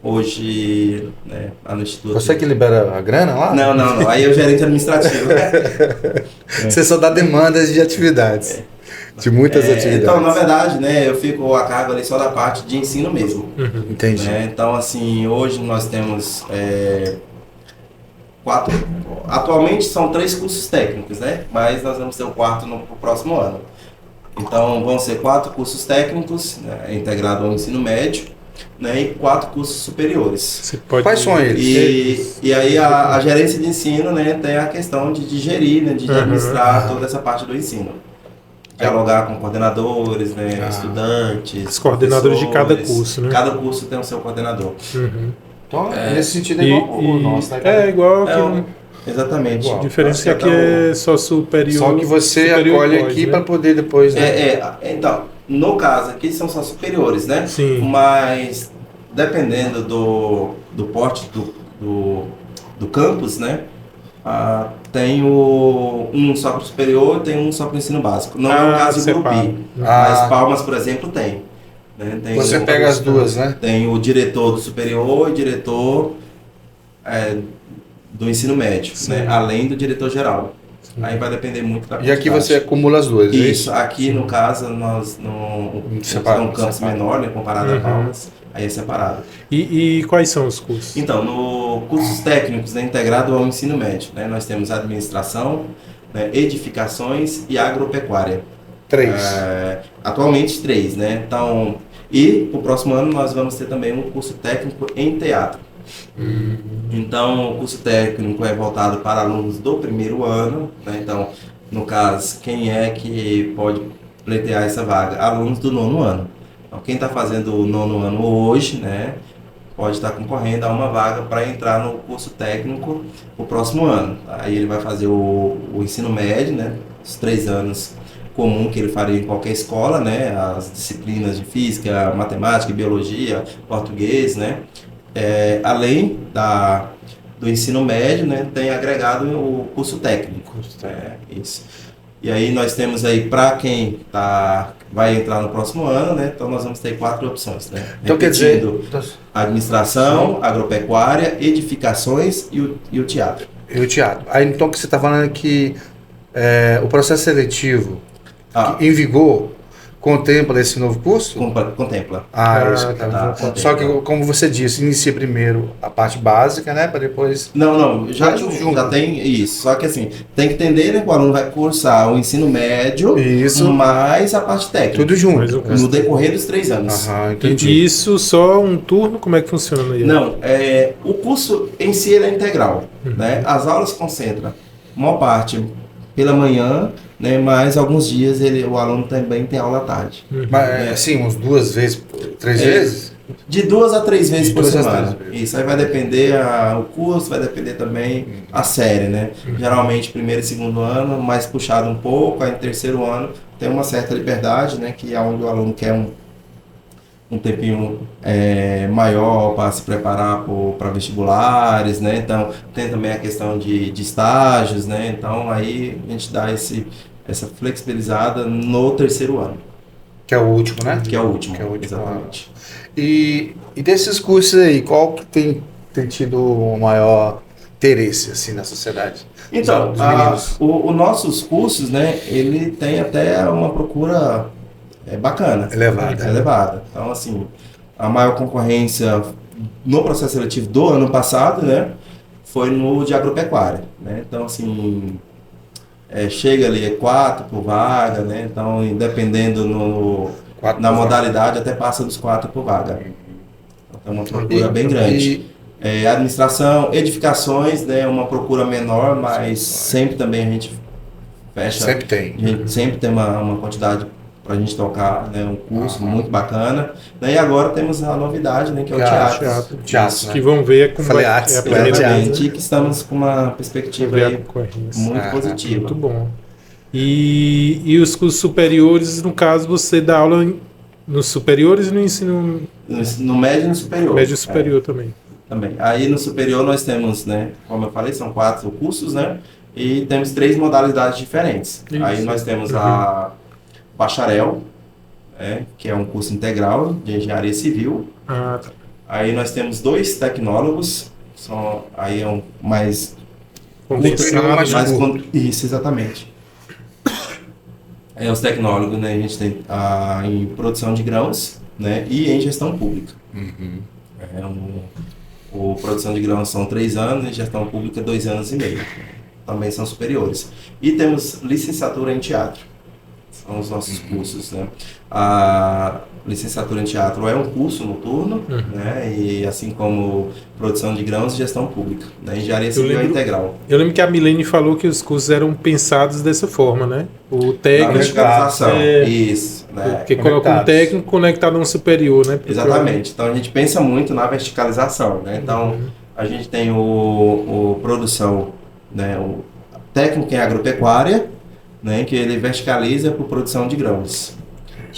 hoje, né, no Instituto... Você que libera a grana lá? Não. Aí eu gerente administrativo. Você só dá demandas de atividades. De muitas atividades. Então, na verdade, né, eu fico a cargo ali só da parte de ensino mesmo. Entendi. Né? Então, assim, hoje nós temos 4... Atualmente são 3 cursos técnicos, né? Mas nós vamos ter o 4º no próximo ano. Então, vão ser 4 cursos técnicos, né, integrado ao ensino médio, né, e 4 cursos superiores. Quais são eles? E aí a gerência de ensino, né, tem a questão de gerir, né, de administrar toda essa parte do ensino. Dialogar com coordenadores, né, estudantes. Os coordenadores de cada curso, né? Cada curso tem o seu coordenador. Então, nesse sentido é igual o nosso, né? É igual aqui. Exatamente. A diferença é que é só superior. Só que você superior acolhe pode, aqui né? para poder depois... Né? Então, no caso aqui são só superiores, né? Sim. Mas dependendo do porte do campus, né? Tem um só para o superior e tem um só para o ensino básico. Não é o caso de Gurupi. Mas Palmas, por exemplo, tem. Né? Você pega as duas, né? Tem o diretor do superior e diretor do ensino médio, né? Além do diretor geral. Aí vai depender muito da E aqui você acumula as duas, Isso, aqui no caso nós não é um campus menor, né, comparado a Palmas, aí é separado. E quais são os cursos? Então, no cursos técnicos, né, integrado ao ensino médio, né, nós temos administração, né, edificações e agropecuária. 3. Atualmente 3, né? Então, e pro próximo ano nós vamos ter também um curso técnico em teatro. Então, o curso técnico é voltado para alunos do primeiro ano, né? Então, no caso, quem é que pode pleitear essa vaga? Alunos do 9º ano. Então, quem está fazendo o 9º ano hoje, né, pode estar concorrendo a uma vaga para entrar no curso técnico o próximo ano. Aí ele vai fazer o ensino médio, né, os 3 anos comum que ele faria em qualquer escola, né, as disciplinas de física, matemática, biologia, português, né. Além do ensino médio, né, tem agregado o curso técnico. Isso. E aí nós temos aí, para quem vai entrar no próximo ano, né, então nós vamos ter 4 opções. Né? Então quer dizer... Administração, agropecuária, edificações e o teatro. E o teatro. Aí então o que você está falando é que o processo seletivo em vigor contempla esse novo curso? Contempla. Isso. Contempla. Só que, como você disse, inicia primeiro a parte básica, né? Para depois... Não, já tem isso. Só que assim, tem que entender, né, que o aluno vai cursar o ensino médio, mais a parte técnica. Tudo junto. No decorrer dos 3 anos. Entendi. E isso só um turno? Como é que funciona aí? Não, o curso em si ele é integral. Né? As aulas concentram uma parte pela manhã, né, mas alguns dias o aluno também tem aula à tarde. Mas assim, uns 2 vezes, 3 vezes? De 2 a 3 vezes por semana. Isso aí vai depender o curso, vai depender também a série, né? Geralmente 1º e 2º ano, mais puxado um pouco, aí no 3º ano tem uma certa liberdade, né, que é onde o aluno quer um tempinho maior para se preparar para vestibulares, né? Então tem também a questão de estágios, né? Então aí a gente dá essa flexibilizada no 3º ano. Que é o último, né? Que é o último, exatamente. E desses cursos aí, qual que tem tido o maior interesse assim, na sociedade? Então, os nossos cursos, né, ele tem até uma procura bacana. Elevada. Então, assim, a maior concorrência no processo seletivo do ano passado, né, foi no de agropecuária, né? Então, assim, chega ali 4 por vaga, né? Então, dependendo na modalidade, até passa dos 4 por vaga. Então, é uma procura bem grande. Administração, edificações, né? Uma procura menor, mas sempre também a gente fecha. Sempre tem. A gente sempre tem uma quantidade para a gente tocar, né? Um curso muito bacana. E agora temos a novidade, né? Que é o teatro. Teatro, né? Que vão ver como Falei é artes, a primeira Exatamente, vez, e que estamos com uma perspectiva aí muito positiva. Muito bom. E os cursos superiores, no caso, você dá aula nos superiores e no ensino... No médio e no superior. Médio e superior também. Também. Aí no superior nós temos, né, como eu falei, são 4 cursos, né? E temos 3 modalidades diferentes. Isso. Aí nós temos a bacharel, que é um curso integral de engenharia civil. Ah, tá. Aí nós temos 2 tecnólogos, aí é um mais Condensado. Isso, exatamente. Os tecnólogos, né, a gente tem em produção de grãos, né, e em gestão pública. O produção de grãos são 3 anos e gestão pública 2 anos e meio. Também são superiores. E temos licenciatura em teatro. São os nossos cursos, né? A licenciatura em teatro é um curso noturno, né? E assim como produção de grãos e gestão pública. Né? Engenharia civil é integral. Eu lembro que a Milene falou que os cursos eram pensados dessa forma, né? O técnico... verticalização, isso. Né? Porque coloca um técnico conectado a um superior, né? Exatamente. Então a gente pensa muito na verticalização, né? Então a gente tem o produção, né? O técnico em agropecuária, né, que ele verticaliza por produção de grãos.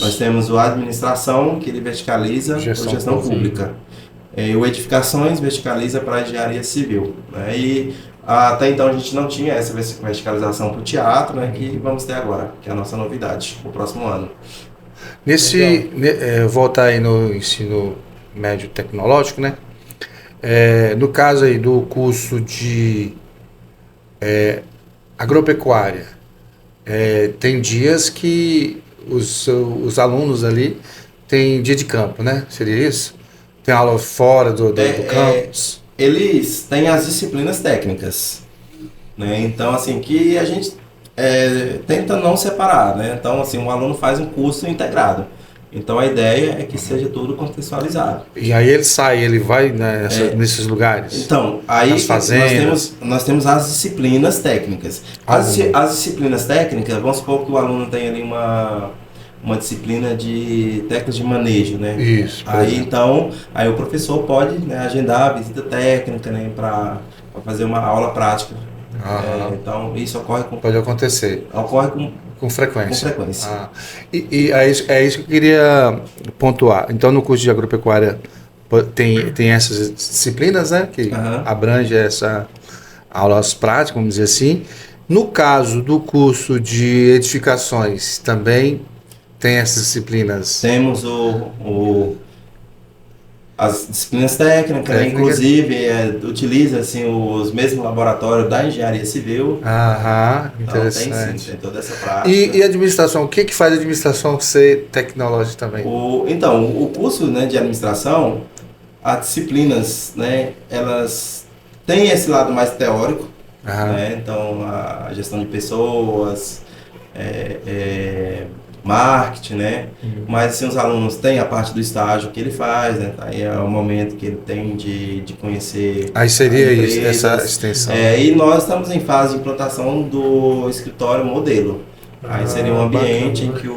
Nós temos o administração, que ele verticaliza por gestão pública. E o edificações verticaliza para a engenharia civil. Né, e até então a gente não tinha essa verticalização para o teatro, né, que vamos ter agora, que é a nossa novidade, no próximo ano. Voltar aí no ensino médio tecnológico, né? No caso aí do curso de agropecuária, tem dias que os alunos ali têm dia de campo, né? Seria isso? Tem aula fora do campus? Eles têm as disciplinas técnicas, né? Então, assim, que a gente tenta não separar, né? Então, assim, um aluno faz um curso integrado. Então, a ideia é que seja tudo contextualizado. E aí ele vai nesses lugares? Então, aí nas fazendas. nós temos as disciplinas técnicas. As disciplinas técnicas, vamos supor que o aluno tem ali uma disciplina de técnicas de manejo, né? Isso. Aí o professor pode, né, agendar a visita técnica, né, para fazer uma aula prática. Então, isso pode acontecer. Ocorre com frequência. Com frequência. E é isso que eu queria pontuar. Então, no curso de agropecuária tem essas disciplinas, né? Que abrange essa aulas práticas, vamos dizer assim. No caso do curso de edificações, também tem essas disciplinas? Temos as disciplinas técnicas, né? Inclusive utiliza assim, os mesmos laboratórios da engenharia civil. Interessante. Tem toda essa prática. E administração, o que faz a administração ser tecnológica também? O curso, né, de administração, as disciplinas, né, elas têm esse lado mais teórico, né? Então a gestão de pessoas, marketing, né? Mas assim, os alunos têm a parte do estágio que ele faz, né? Aí é o momento que ele tem de conhecer. Aí seria isso, essa extensão. E nós estamos em fase de implantação do escritório modelo. Aí seria um ambiente em que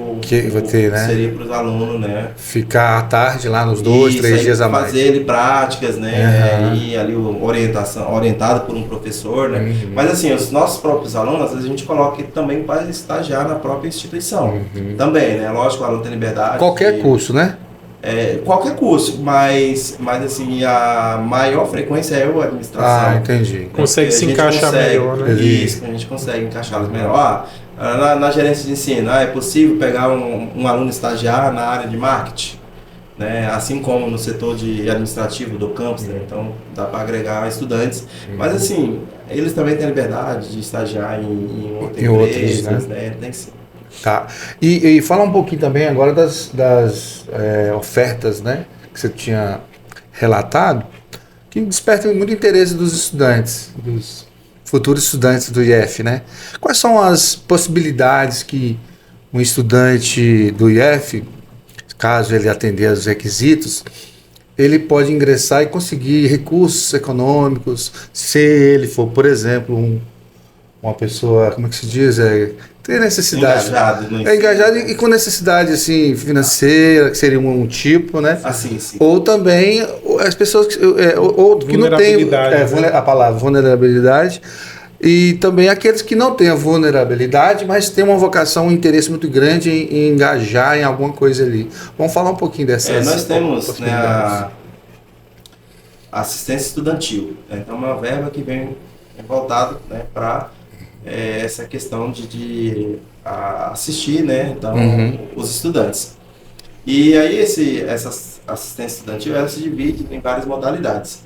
vai ter, né? seria para os alunos, né? Ficar à tarde lá nos 2-3 dias a mais. Fazer ele práticas, né? E ali orientado por um professor, né? Mas assim, os nossos próprios alunos, às vezes a gente coloca ele também para estagiar na própria instituição. Também, né? Lógico, o aluno tem liberdade. Qualquer curso, né? Qualquer curso, mas assim, a maior frequência é a administração. Entendi. Consegue se encaixar melhor, né? Isso, a gente consegue encaixá-los melhor. Na gerência de ensino, é possível pegar um aluno estagiar na área de marketing, né? Assim como no setor de administrativo do campus, né? Então dá para agregar estudantes. Mas assim, eles também têm a liberdade de estagiar em outras empresas, né? Tem sim. Tá. E fala um pouquinho também agora das ofertas, né? Que você tinha relatado, que despertam muito interesse dos estudantes, futuros estudantes do IF, né? Quais são as possibilidades que um estudante do IF, caso ele atender aos requisitos, ele pode ingressar e conseguir recursos econômicos, se ele for, por exemplo, uma pessoa, como é que se diz? Tem necessidade. Engajado e com necessidade assim, financeira, que seria um tipo, né? Assim, sim. Ou também as pessoas que não têm a palavra vulnerabilidade. E também aqueles que não têm a vulnerabilidade, mas têm uma vocação, um interesse muito grande em engajar em alguma coisa ali. Vamos falar um pouquinho dessas nós temos, né, a assistência estudantil. Né? Então, uma verba que vem voltada, né, para essa questão de assistir, né, então, os estudantes. E aí essa assistência estudantil ela se divide em várias modalidades.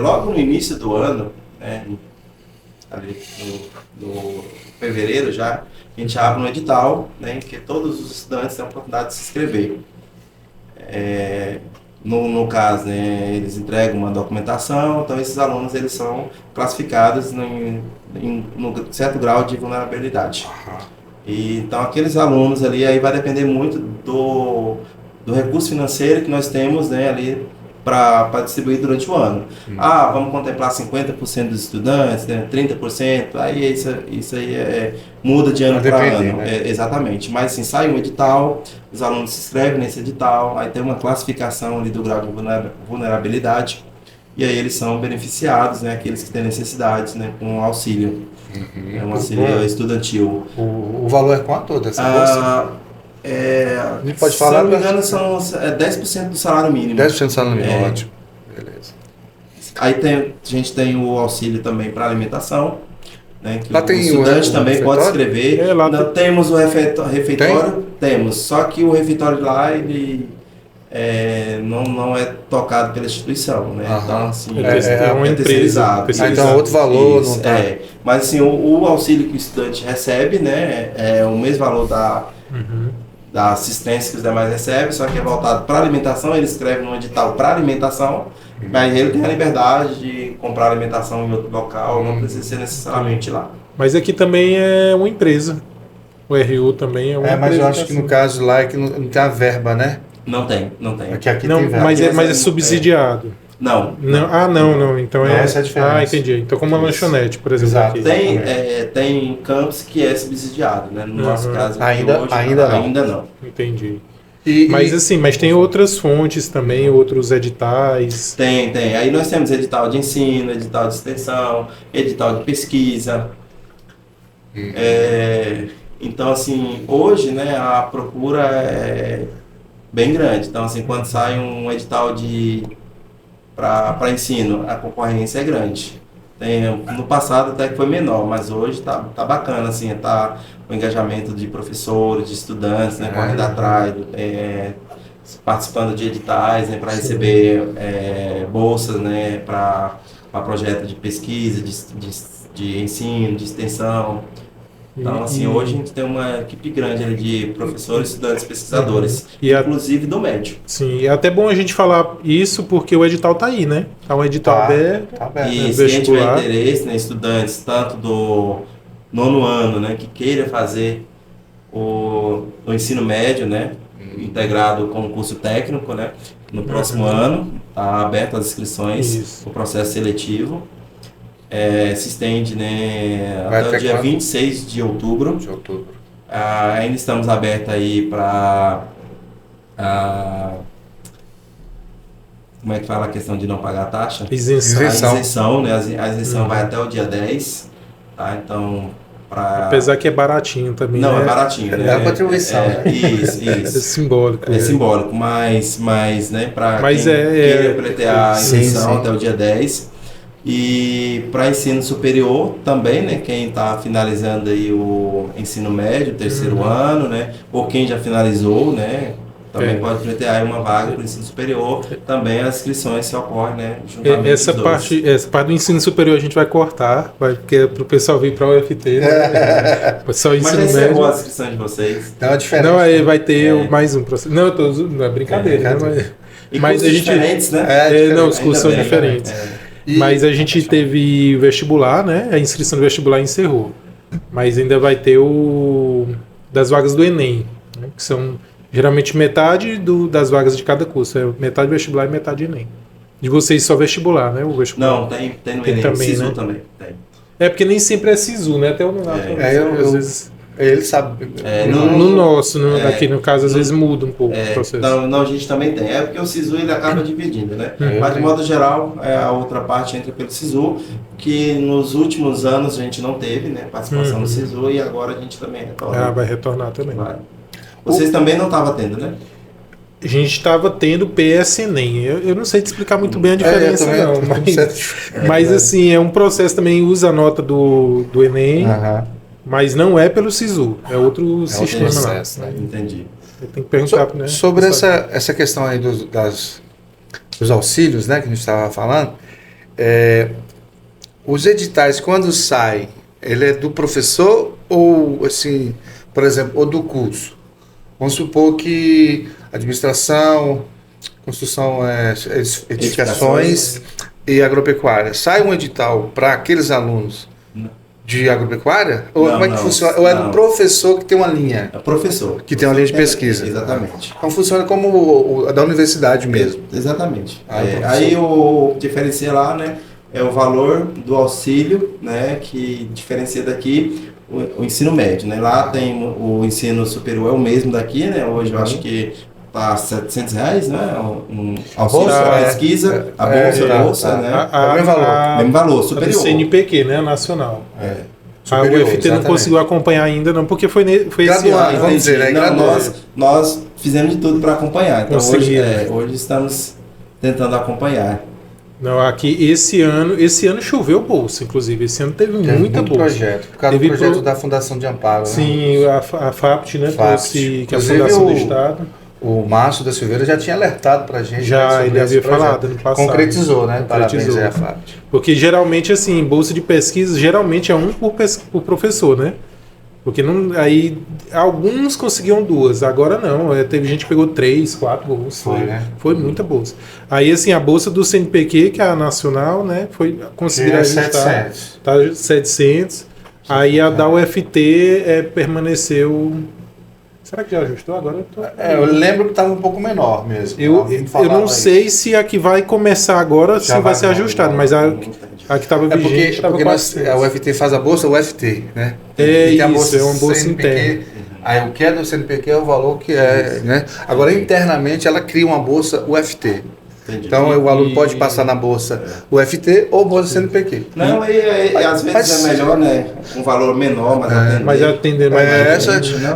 Logo no início do ano, né, ali no fevereiro já, a gente abre um edital, né, em que todos os estudantes têm a oportunidade de se inscrever. No caso, né, eles entregam uma documentação, então esses alunos eles são classificados num certo grau de vulnerabilidade. E, então aqueles alunos ali aí vai depender muito do recurso financeiro que nós temos, né, ali para distribuir durante o ano. Vamos contemplar 50% dos estudantes, né, 30%, aí isso aí muda de ano para ano. Né? Exatamente. Mas assim, sai um edital, os alunos se inscrevem nesse edital, aí tem uma classificação ali do grau de vulnerabilidade, e aí eles são beneficiados, né, aqueles que têm necessidades, né, com auxílio. É um auxílio estudantil. O valor é quanto dessa bolsa? Pode falar, se não me engano, são 10% do salário mínimo. 10% do salário mínimo, ótimo. Beleza. Aí a gente tem o auxílio também para alimentação, né, que lá o tem estudante também pode escrever. Temos o refeitório, temos, só que o refeitório lá ele não é tocado pela instituição, né? Então, assim, é uma terceirizado. Então, outro valor não tá. Mas assim, o auxílio que o estudante recebe, né, é o mesmo valor da assistência que os demais recebem, só que é voltado para alimentação. Ele escreve no edital para alimentação, mas ele tem a liberdade de comprar alimentação em outro local, não precisa ser necessariamente lá. Mas aqui também é uma empresa. O RU também é uma empresa. Mas eu acho que no caso lá é que não tem a verba, né? Não tem. Aqui não, tem verba. Mas é subsidiado. Não. Não. Então essa é a diferença. Entendi. Então como uma lanchonete, por exemplo. Exato. Aqui. Tem campus que é subsidiado, né? No nosso caso aqui ainda não. Entendi. Mas tem outras fontes também, outros editais. Tem. Aí nós temos edital de ensino, edital de extensão, edital de pesquisa. Então, assim, hoje, né, a procura é bem grande. Então, assim, quando sai um edital para ensino, a concorrência é grande. No passado até que foi menor, mas hoje tá bacana, assim, o engajamento de professores, de estudantes, né, correndo atrás, participando de editais, né, para receber bolsas, né, para projetos de pesquisa, de ensino, de extensão. Então, assim, hoje a gente tem uma equipe grande ali de professores, estudantes, pesquisadores, inclusive do médio. Sim, é até bom a gente falar isso porque o edital tá aí, né? Tá um edital aberto. E se quem tiver interesse, né, estudantes, tanto do 9º ano, né, que queira fazer o ensino médio, né, integrado com o curso técnico, né, no próximo ano, tá aberto as inscrições, o processo seletivo. Se estende, né, até o dia 26 de outubro. Ainda estamos abertos aí para como é que fala a questão de não pagar a taxa? Isenção, né? A isenção vai até o dia 10, tá? Então, apesar que é baratinho também. Não, né? é baratinho, né? É a contribuição. Isso. É simbólico. É simbólico, mas né, para quem queira pleitear a isenção até o dia 10. E para ensino superior também, né, quem está finalizando aí o ensino médio, terceiro ano, né, ou quem já finalizou, né, também pode pleitear aí uma vaga para o ensino superior. Também as inscrições se ocorrem, né, juntamente essa parte do ensino superior a gente vai cortar, porque é para o pessoal vir para o UFT, né? Só ensino médio. Mas já encerrou a inscrição de vocês? Não, é diferente. Não, aí vai ter mais um processo. Não, não é brincadeira, né? Mas a gente diferentes, né? Não, os cursos são diferentes. Mas a gente teve vestibular, né? A inscrição do vestibular encerrou. Mas ainda vai ter das vagas do Enem, né? Que são geralmente metade das vagas de cada curso. É metade vestibular e metade Enem. De vocês só vestibular, né? O vestibular. Não, tem no Enem, também, SISU né? também. Tem. É porque nem sempre é SISU, né? Até o às vezes. Ele sabe. No nosso, aqui no caso, às vezes muda um pouco o processo. Não, a gente também tem. É porque o SISU ele acaba dividindo, né? Mas de modo geral, a outra parte entra pelo SISU, que nos últimos anos a gente não teve, né? Participação no SISU e agora a gente também retorna. Vai retornar também. Vai. Vocês também não estavam tendo, né? A gente estava tendo PS-ENEM. Eu não sei te explicar muito bem a diferença, não. Mas assim, é um processo também, usa a nota do Enem. Mas não é pelo SISU, é outro sistema processo, lá. né? Entendi. Tem que perguntar, né? Sobre essa questão aí dos auxílios, né, que a gente estava falando, os editais, quando saem, ele é do professor ou, assim, por exemplo, ou do curso? Vamos supor que administração, construção, edificações e agropecuária. Sai um edital para aqueles alunos de agropecuária? Ou como é que funciona? Ou é do professor que tem uma linha? É o professor. Que tem uma linha de pesquisa. Exatamente. Então funciona como a da universidade mesmo. Exatamente. Aí o diferencia lá, né, é o valor do auxílio, né, que diferencia daqui o ensino médio, né? Lá tem o ensino superior, é o mesmo daqui, né? Hoje eu acho que tá R$700, né? Um auxílio para pesquisa, a bolsa, né? O mesmo valor. Mesmo valor, superior. A CNPq, né? Nacional. Superior, a UFT exatamente. não conseguiu acompanhar ainda, não, porque foi esse Graduado, ano. vamos dizer, né? Nós fizemos de tudo para acompanhar. Então Conseguiram. hoje estamos tentando acompanhar. Não, aqui esse ano choveu bolsa, inclusive. Esse ano teve muita bolsa. Projeto, por causa do projeto da Fundação de Amparo. Sim, né? a FAPT, né? FAPT. Que é a Fundação do Estado. O Márcio da Silveira já tinha alertado pra gente. Já, ele havia falado no passado. Concretizou, né? Concretizou. Parabéns aí a FAPT. Porque geralmente, assim, bolsa de pesquisa, geralmente é um por professor, né? Porque não, aí alguns conseguiam 2, agora não. Teve gente que pegou 3, 4 bolsas. Foi, né? Foi muita bolsa. Aí, assim, a bolsa do CNPq, que é a nacional, né? Foi considerada. 700. Tá 700. Aí a da UFT permaneceu. Será que já ajustou agora? Eu lembro que estava um pouco menor mesmo. Eu não sei se a que vai começar agora se vai ser ajustada, mas a que estava vigente estava porque a UFT faz a bolsa UFT, né? É uma bolsa interna. Aí o que é do CNPq é o valor que é, né? Agora internamente ela cria uma bolsa UFT. Entendi. Então o aluno pode passar na bolsa UFT ou bolsa CNPq. Não, às vezes é melhor, né? Um valor menor, mas atender mais.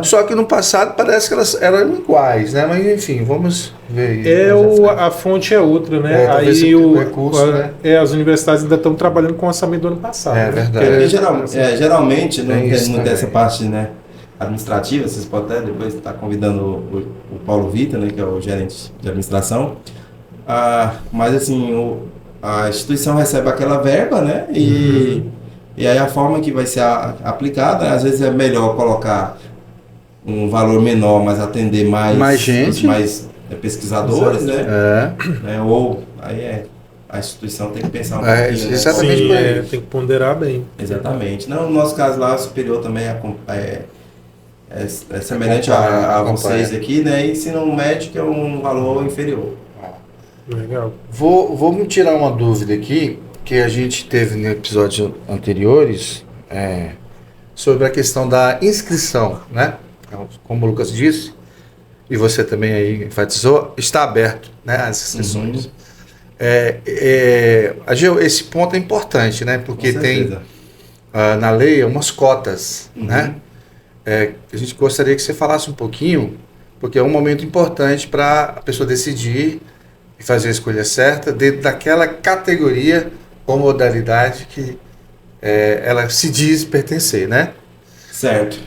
Só que no passado parece que elas eram iguais, né? Mas enfim, vamos ver. A fonte é outra, né? Aí recurso, né? As universidades ainda estão trabalhando com o orçamento do ano passado. É verdade. Geralmente não tem muito essa parte, né? Administrativa, vocês podem até depois estar convidando o Paulo Vitor, né? Que é o gerente de administração. Mas assim, a instituição recebe aquela verba, né? E aí a forma que vai ser aplicada, às vezes é melhor colocar um valor menor, mas atender mais gente, mais pesquisadores, né? Ou aí a instituição tem que pensar um pouquinho. Exatamente. Tem que ponderar bem. Exatamente. Não, no nosso caso lá, o superior também é semelhante a vocês aqui, né? E ensino médio que é um valor inferior. Legal. Vou me tirar uma dúvida aqui, que a gente teve em episódios anteriores, sobre a questão da inscrição, né? Como o Lucas disse, e você também aí enfatizou, está aberto, né, as inscrições. Esse ponto é importante, né? Porque tem na lei umas cotas, né? A gente gostaria que você falasse um pouquinho, porque é um momento importante para a pessoa decidir e fazer a escolha certa dentro daquela categoria ou modalidade que ela se diz pertencer, né? Certo.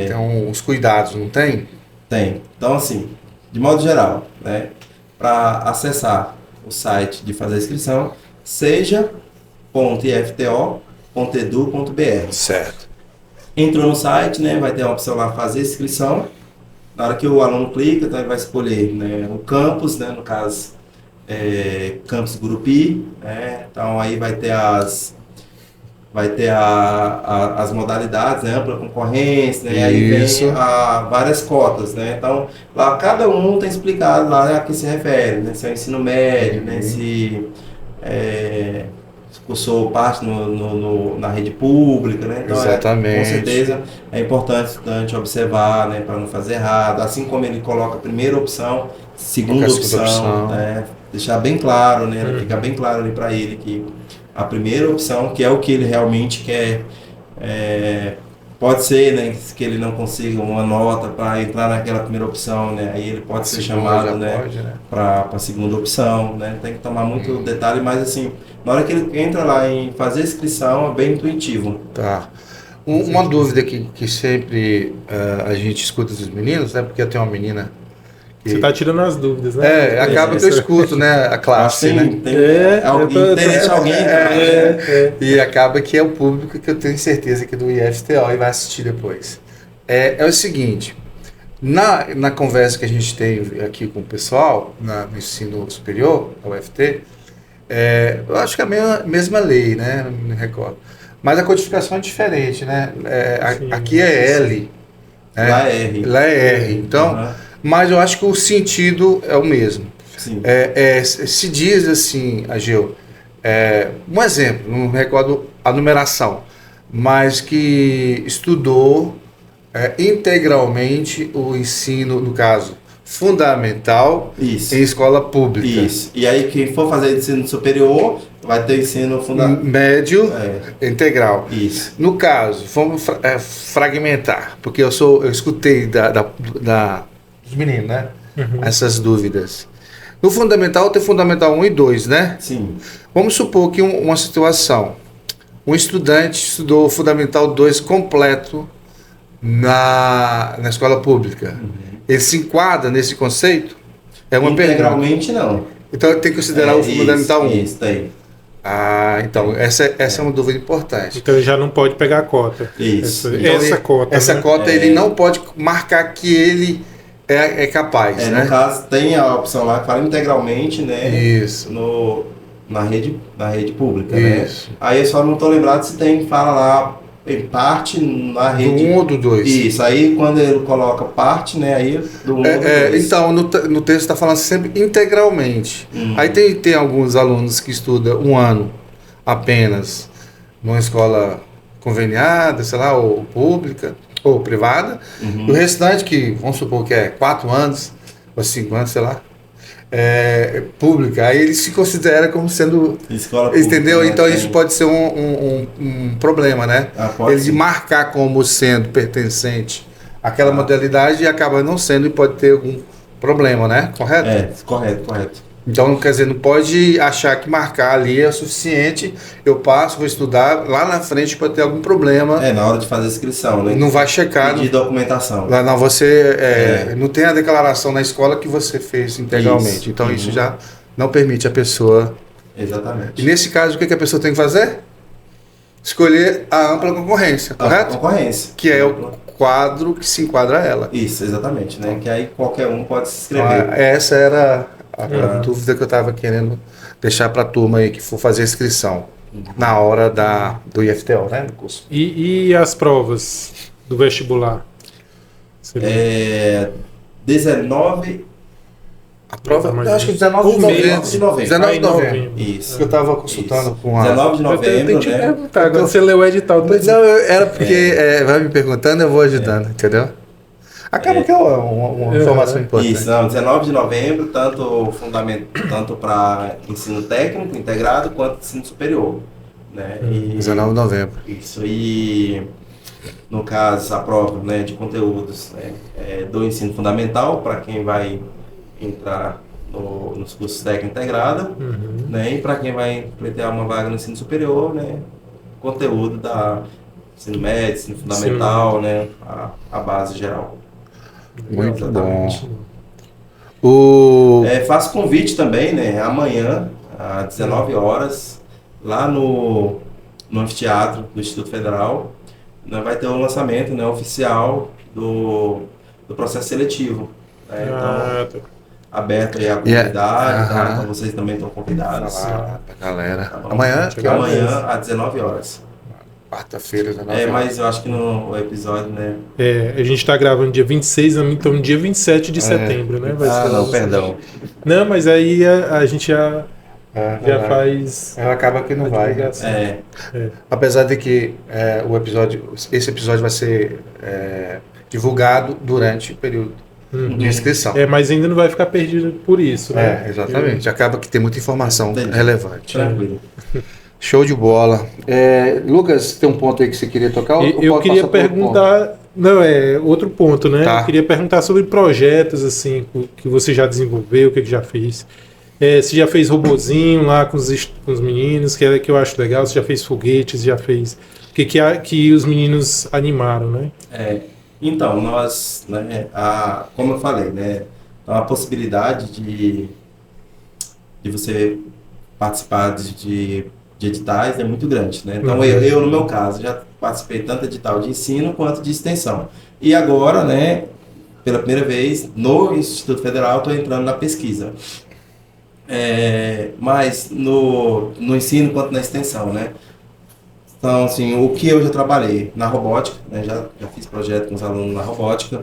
Então, os cuidados, não tem? Tem. Então, assim, de modo geral, né, para acessar o site de fazer a inscrição, seja.ifto.edu.br. Certo. Entrou no site, né, vai ter a opção lá fazer inscrição. Na hora que o aluno clica, então ele vai escolher, né, o campus, né, no caso, Campus Gurupi, né? Então aí vai ter as modalidades, né? Ampla concorrência, né? Aí vem várias cotas, né? Então lá cada um tem explicado lá a que se refere, né? Se é o ensino médio, né? Se cursou parte na rede pública, né? Então, exatamente. Com certeza é importante o estudante observar, né? Para não fazer errado, assim como ele coloca a primeira opção, segunda opção, né? Deixar bem claro, né? Ficar bem claro ali para ele que a primeira opção, que é o que ele realmente quer, pode ser, né, que ele não consiga uma nota para entrar naquela primeira opção, né? Aí ele pode ser chamado, né, para a segunda opção, né? Tem que tomar muito detalhe, mas assim, na hora que ele entra lá em fazer a inscrição, é bem intuitivo. Tá. Uma dúvida que sempre a gente escuta dos meninos, né? Porque eu tenho uma menina. Você tá tirando as dúvidas, né? Acaba que eu escuto, né, a classe, né? Interesse alguém. E acaba que é o público que eu tenho certeza que é do IFTO e vai assistir depois. É o seguinte, na conversa que a gente tem aqui com o pessoal, no ensino superior, a UFT, eu acho que é a mesma lei, né? Não me recordo. Mas a codificação é diferente, né? Aqui é L. Lá é R. Lá é R. Então... Mas eu acho que o sentido é o mesmo. Sim. Se diz assim, Ageu, um exemplo, não recordo a numeração, mas que estudou integralmente o ensino, no caso, fundamental em escola pública. Isso. E aí quem for fazer ensino superior vai ter ensino médio integral. Isso. No caso, vamos fragmentar, porque eu escutei dos meninos, né? Essas dúvidas. No fundamental tem fundamental 1 e 2, né? Sim. Vamos supor que uma situação, um estudante estudou o fundamental 2 completo na escola pública. Ele se enquadra nesse conceito? É uma integralmente pergunta. Não. Então tem que considerar o fundamental 1. Isso, daí. Então, essa é uma dúvida importante. Então ele já não pode pegar a cota. Isso. Essa cota ele não pode marcar que ele é capaz, né? No caso, tem a opção lá que fala integralmente, né? Isso. Na rede pública, isso. Né? Aí eu só não estou lembrado se fala lá em parte na rede... Do 1 ou do 2. Isso, aí quando ele coloca parte, né? Aí do 1 ou do 2. Então, no texto está falando sempre integralmente. Aí tem alguns alunos que estudam 1 ano apenas numa escola conveniada, sei lá, ou pública, ou privada, e o restante, que vamos supor que é 4 anos, ou 5 anos, sei lá, pública, aí ele se considera como sendo escola pública, entendeu? Né? Então isso pode ser um problema, né? Ele de marcar como sendo pertencente àquela modalidade e acaba não sendo e pode ter algum problema, né? Correto? Correto. Então, quer dizer, não pode achar que marcar ali é o suficiente, eu passo, vou estudar, lá na frente pode ter algum problema. Na hora de fazer a inscrição, né? Não vai checar. De documentação. Lá não, você não tem a declaração na escola que você fez integralmente. Então, isso já não permite a pessoa. Exatamente. E nesse caso, o que a pessoa tem que fazer? Escolher a ampla concorrência, correto? Concorrência. Que é o quadro que se enquadra a ela. Isso, exatamente, né? Que aí qualquer um pode se inscrever. Essa era a dúvida que eu estava querendo deixar para a turma aí que for fazer a inscrição na hora do IFTO, né, no curso. E as provas do vestibular? 19... A prova, eu acho que 19 de novembro. 19 de novembro. Isso. Que eu estava consultando com a... 19 de novembro, eu tenho que te perguntar, agora você leu o edital. Não, era porque vai me perguntando, eu vou ajudando, entendeu? Acaba que é uma informação importante. Isso, não, 19 de novembro, tanto para ensino técnico integrado quanto ensino superior. Né? 19 de novembro. Isso, e no caso a prova, né, de conteúdos, né, do ensino fundamental para quem vai entrar nos cursos técnico integrado, né, e para quem vai pleitear uma vaga no ensino superior, né, conteúdo da ensino médio, ensino fundamental, né, a base geral. Muito Exatamente. Bom. Faço convite também, né? Amanhã, às 19 horas, lá no anfiteatro do Instituto Federal, né, vai ter um lançamento, né, oficial do processo seletivo. Né? Então, aberto aí à comunidade, tá? Então vocês também estão convidados. Falar pra galera. Tá bom? Amanhã? Amanhã, às 19 horas. Quarta-feira, 19 horas. Mas eu acho que no episódio, né? A gente tá gravando dia 26, então dia 27 de setembro, né? Vai ser não, perdão. Não, mas aí a gente já faz. Ela acaba que não vai. Apesar de que esse episódio vai ser divulgado durante o período de inscrição. Mas ainda não vai ficar perdido por isso, né? Exatamente. Acaba que tem muita informação relevante. Tranquilo. Show de bola. Lucas, tem um ponto aí que você queria tocar? Eu queria perguntar. Não, outro ponto, né? Tá. Eu queria perguntar sobre projetos assim que você já desenvolveu, o que já fez. Você já fez robozinho lá com os meninos, que eu acho legal. Você já fez foguetes, já fez. O que os meninos animaram, né? Então, nós, né, como eu falei, né, a possibilidade de você participar de editais é muito grande, né? Então, eu, no meu caso, já participei tanto de edital de ensino quanto de extensão. E agora, né, pela primeira vez, no Instituto Federal, estou entrando na pesquisa. Mas no ensino quanto na extensão, né? Então, assim, o que eu já trabalhei na robótica, né? Já fiz projeto com os alunos na robótica.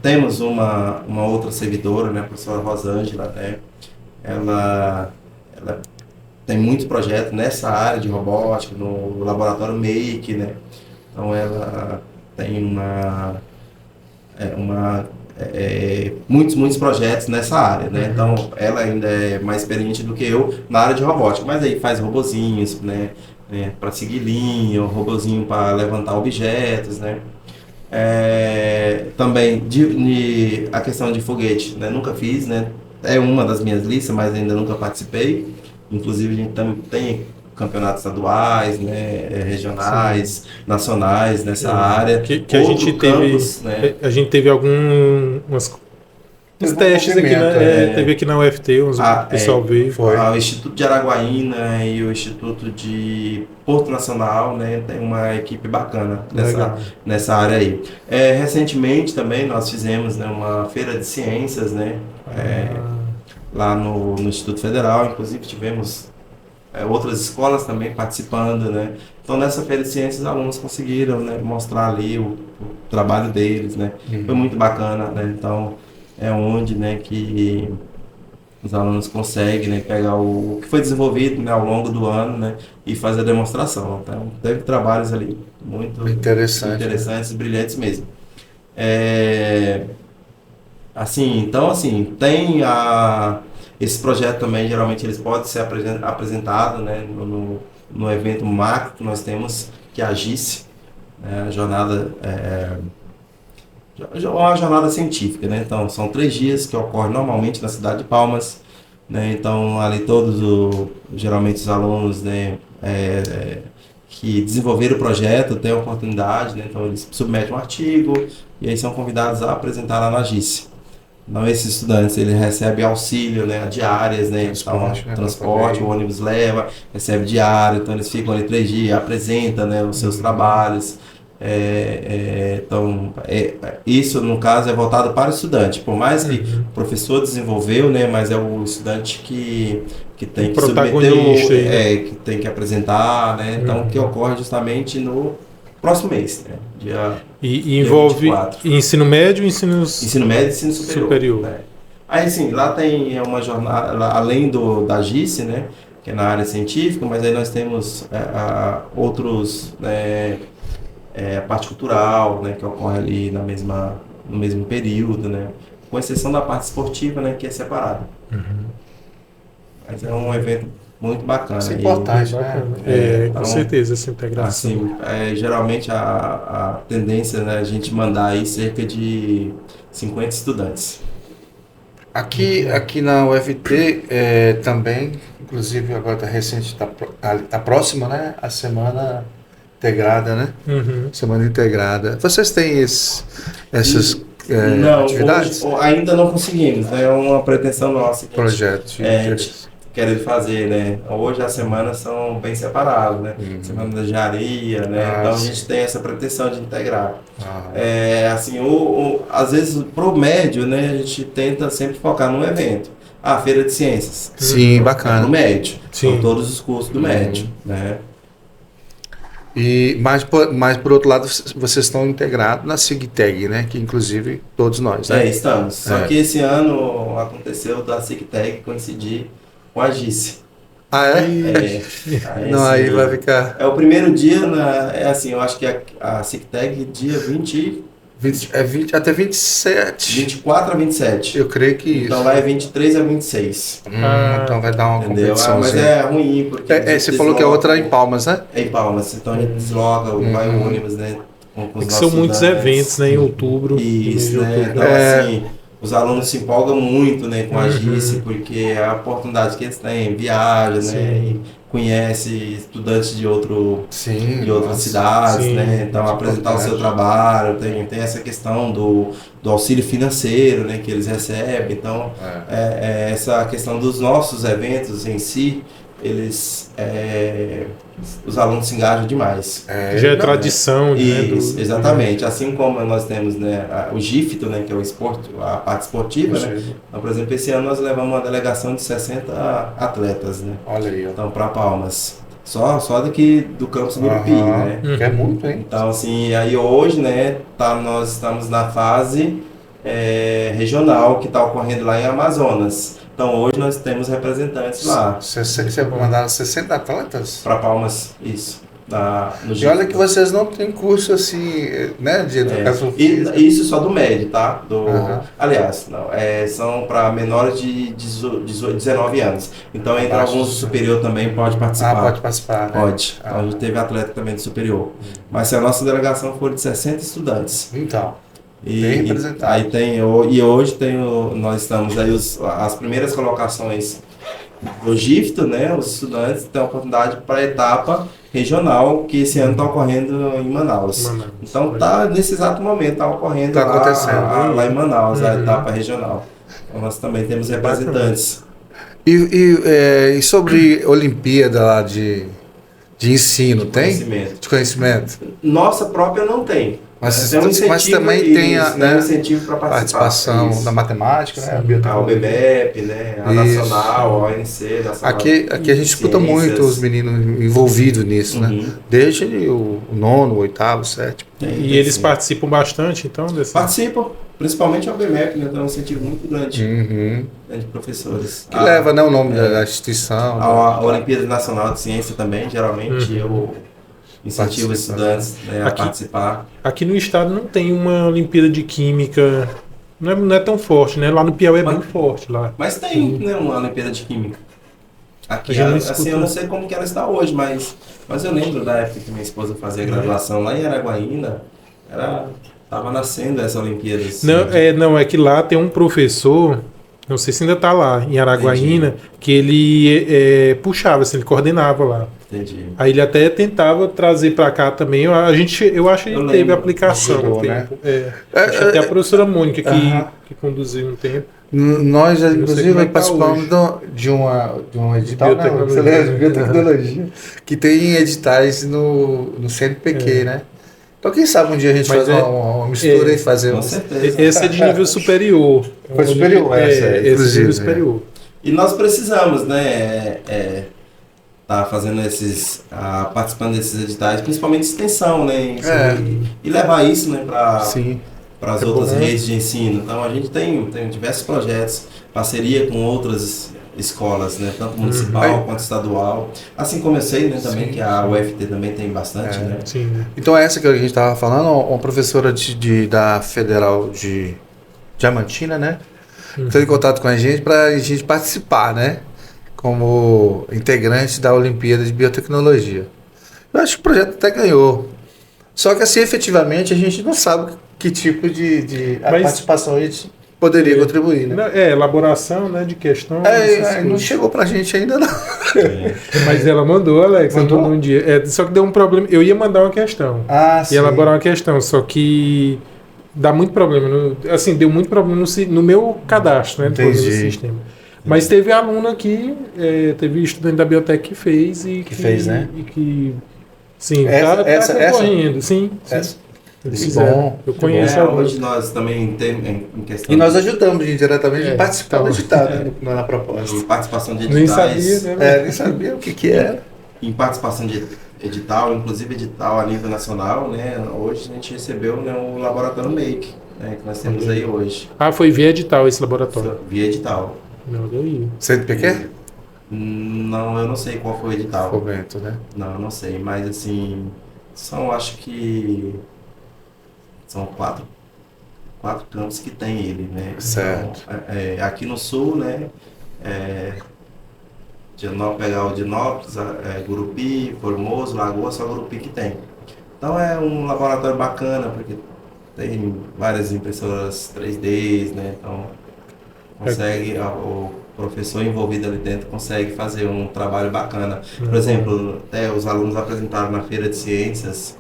Temos uma outra servidora, né? A professora Rosângela, né? Ela tem muitos projetos nessa área de robótica, no laboratório Make, né? Então, ela tem muitos projetos nessa área, né? Então, ela ainda é mais experiente do que eu na área de robótica, mas aí faz robozinhos, né? Para seguir linha, robozinho para levantar objetos, né? Também a questão de foguete, né? Nunca fiz, né? É uma das minhas listas, mas ainda nunca participei. Inclusive, a gente também tem campeonatos estaduais, né, regionais, nacionais nessa área. Que a gente campus, teve, né? A gente teve uns testes aqui, né? Teve aqui na UFC, o pessoal veio. O Instituto de Araguaína e o Instituto de Porto Nacional, né, tem uma equipe bacana nessa área aí. Recentemente também nós fizemos, né, uma feira de ciências, né, lá no Instituto Federal, inclusive tivemos outras escolas também participando, né? Então, nessa feira de ciências, os alunos conseguiram, né, mostrar ali o trabalho deles, né? Foi muito bacana, né? Então, é onde, né, que os alunos conseguem, né, pegar o que foi desenvolvido, né, ao longo do ano, né, e fazer a demonstração. Então, teve trabalhos ali muito interessantes, brilhantes mesmo. Então, tem esse projeto também, geralmente eles podem ser apresentados, né, no evento macro que nós temos, que é a GICE, né, uma jornada científica, né? Então, são 3 dias que ocorrem normalmente na cidade de Palmas, né? Então, ali geralmente os alunos, né, que desenvolveram o projeto têm a oportunidade, né? Então, eles submetem um artigo e aí são convidados a apresentar lá na GICE. Então, esses estudantes, eles recebem auxílio, né, diárias, né, transporte, o ônibus leva, recebe diária, então eles ficam ali 3 dias, apresentam, né, os seus trabalhos. Então, isso, no caso, é voltado para o estudante, por mais que o professor desenvolveu, né, mas é o estudante que tem que submeter, que tem que apresentar, né, então, que ocorre justamente no próximo mês, né, e envolve 24. Ensino médio e ensino médio e ensino superior. Né? Aí, sim, lá tem uma jornada, além da GICE, né, que é na área científica, mas aí nós temos outros, né, a parte cultural, né, que ocorre ali no mesmo período, né, com exceção da parte esportiva, né, que é separada. Mas é um evento muito bacana. Isso é importante, né? Com certeza, essa integração. Assim, geralmente a tendência, né, a gente mandar aí cerca de 50 estudantes. Aqui na UFT também, inclusive agora está recente, está próxima, né? A semana integrada, né? Semana integrada. Vocês têm essas atividades? Ainda não conseguimos, né? É uma pretensão nossa. Projetos. querendo fazer, né? Hoje as semanas são bem separadas, né? Semana da engenharia, né? Então a gente tem essa pretensão de integrar. Assim, às vezes pro médio, né? A gente tenta sempre focar num evento. A feira de ciências. Sim, bacana. No médio. Sim. São todos os cursos do médio, né? Mas por outro lado, vocês estão integrados na SIGTEG, né? Que inclusive todos nós, né? Estamos. Só que esse ano aconteceu da SIGTEG coincidir com a GICE. Ah, é? Não, aí vai ficar... É o primeiro dia, eu acho que a SIGTEG dia até 27. 24 a 27. Eu creio que isso. Então vai 23 a 23. Então vai dar uma Entendeu? competição. Mas é ruim, porque... Você falou que é outra em Palmas, né? É em Palmas. Então a gente desloca, vai o ônibus, né? Que são muitos eventos, né? Em outubro. Isso, né? Então, assim, os alunos se empolgam muito, né? Com a GICE, porque é a oportunidade que eles têm, viajam, né? E conhece estudantes de outras cidades, né? Então apresentar o seu trabalho, tem essa questão do auxílio financeiro, né? Que eles recebem. Então essa questão dos nossos eventos em si, os alunos se engajam demais. Já é tradição, Isso, exatamente. Assim como nós temos, né, o GIFTO, né, que é o esporte, a parte esportiva, né? Então, por exemplo, esse ano nós levamos uma delegação de 60 atletas, né? Olha aí. Então, para Palmas. Só daqui do campus Gurupi, né? Que é muito, hein? Então, assim, aí hoje, né, nós estamos na fase regional que está ocorrendo lá em Amazonas. Então hoje nós temos representantes lá. Você mandaram 60 atletas? Para Palmas, isso. E olha que vocês não têm curso assim, né, de educação física. Isso só do médio, tá? Aliás, não, são para menores de 19 anos. Então entre alguns do superior também pode participar. Pode participar, né? Pode. Então, a gente teve atleta também do superior. Mas se a nossa delegação for de 60 estudantes. Então. Bem representado. E hoje nós estamos aí as primeiras colocações do GIFTO, né? Os estudantes têm a oportunidade para a etapa regional que esse ano está ocorrendo em Manaus. Então nesse exato momento está ocorrendo lá em Manaus, a etapa regional. Então nós também temos representantes. E sobre Olimpíada lá de ensino, tem? De conhecimento. Nossa própria não tem. Mas também tem um incentivo para participação da matemática, né? A OBMEP, né? A Nacional, a ONC. Aqui a gente escuta muito os meninos envolvidos nisso, né? Desde o 9º, 8º, 7º. E eles participam bastante, então? Participam, principalmente a OBMEP, né? Tem um incentivo muito grande de professores. Que leva, né, o nome da instituição. A Olimpíada Nacional de Ciência também, geralmente, eu incentivo estudantes a participar. Aqui no estado não tem uma Olimpíada de Química, não é tão forte, né? Lá no Piauí é bem forte. Lá. Mas tem, né, uma Olimpíada de Química. Aqui, assim, eu não sei como que ela está hoje, mas eu lembro da época que minha esposa fazia graduação lá em Araguaína, estava nascendo essa Olimpíada. Assim, é que lá tem um professor, não sei se ainda está lá, em Araguaína, que ele puxava, assim, ele coordenava lá. Entendi. Aí ele até tentava trazer para cá também. Eu acho que ele teve aplicação no tempo. Até a professora Mônica que conduziu um tempo. Nós, inclusive, participamos de um edital de biotecnologia, que tem editais no CNPq, né? Então, quem sabe um dia a gente faz uma mistura e fazer Esse é de nível superior. Foi superior, esse é de nível superior. E nós precisamos, né? Tá fazendo participando desses editais, principalmente extensão, né? E levar isso, né, para as outras redes de ensino. Então a gente tem diversos projetos, parceria com outras escolas, né, tanto municipal quanto estadual. Assim como eu sei, né, também que a UFT também tem bastante, né? Sim. Então essa que a gente estava falando, uma professora da Federal de Diamantina, né? Entrou em contato com a gente para a gente participar, né? Como integrante da Olimpíada de Biotecnologia. Eu acho que o projeto até ganhou. Só que assim, efetivamente, a gente não sabe que tipo de participação a gente poderia contribuir, né? Elaboração, né, de questões. Não chegou pra gente ainda, não. Mas ela mandou, Alex, mandou um dia. Só que deu um problema. Eu ia mandar uma questão. Sim. Ia elaborar uma questão, só que dá muito problema. Deu muito problema no meu cadastro, né? Do sistema. Mas teve aluno aqui, teve estudante da biotec que fez e Que fez, né? E que, sim, Essa- tá concorrendo, sim. Essa. Eles Que fizeram. bom, Eu que conheço bom. alguns. Hoje nós também temos em questão E nós ajudamos indiretamente É, a participar então. do edital, né, na proposta. em participação de Nem editais. sabia, né? Nem sabia o que era. Em participação de edital, inclusive edital a nível nacional, né? Hoje a gente recebeu, né, o laboratório Make, né, que nós temos aí hoje, Ah, foi via edital esse laboratório. via edital. Olha aí. CNPq? Não, eu não sei qual foi o edital. Fomento, né? Não, eu não sei, mas assim, acho que são quatro campos que tem ele, né? Certo. Então, aqui no sul, né? Pegar o Dianópolis, Gurupi, Formoso, Lagoa, só Gurupi que tem. Então é um laboratório bacana, porque tem várias impressoras 3D, né? Então consegue, o professor envolvido ali dentro consegue fazer um trabalho bacana. Por exemplo, os alunos apresentaram na Feira de Ciências,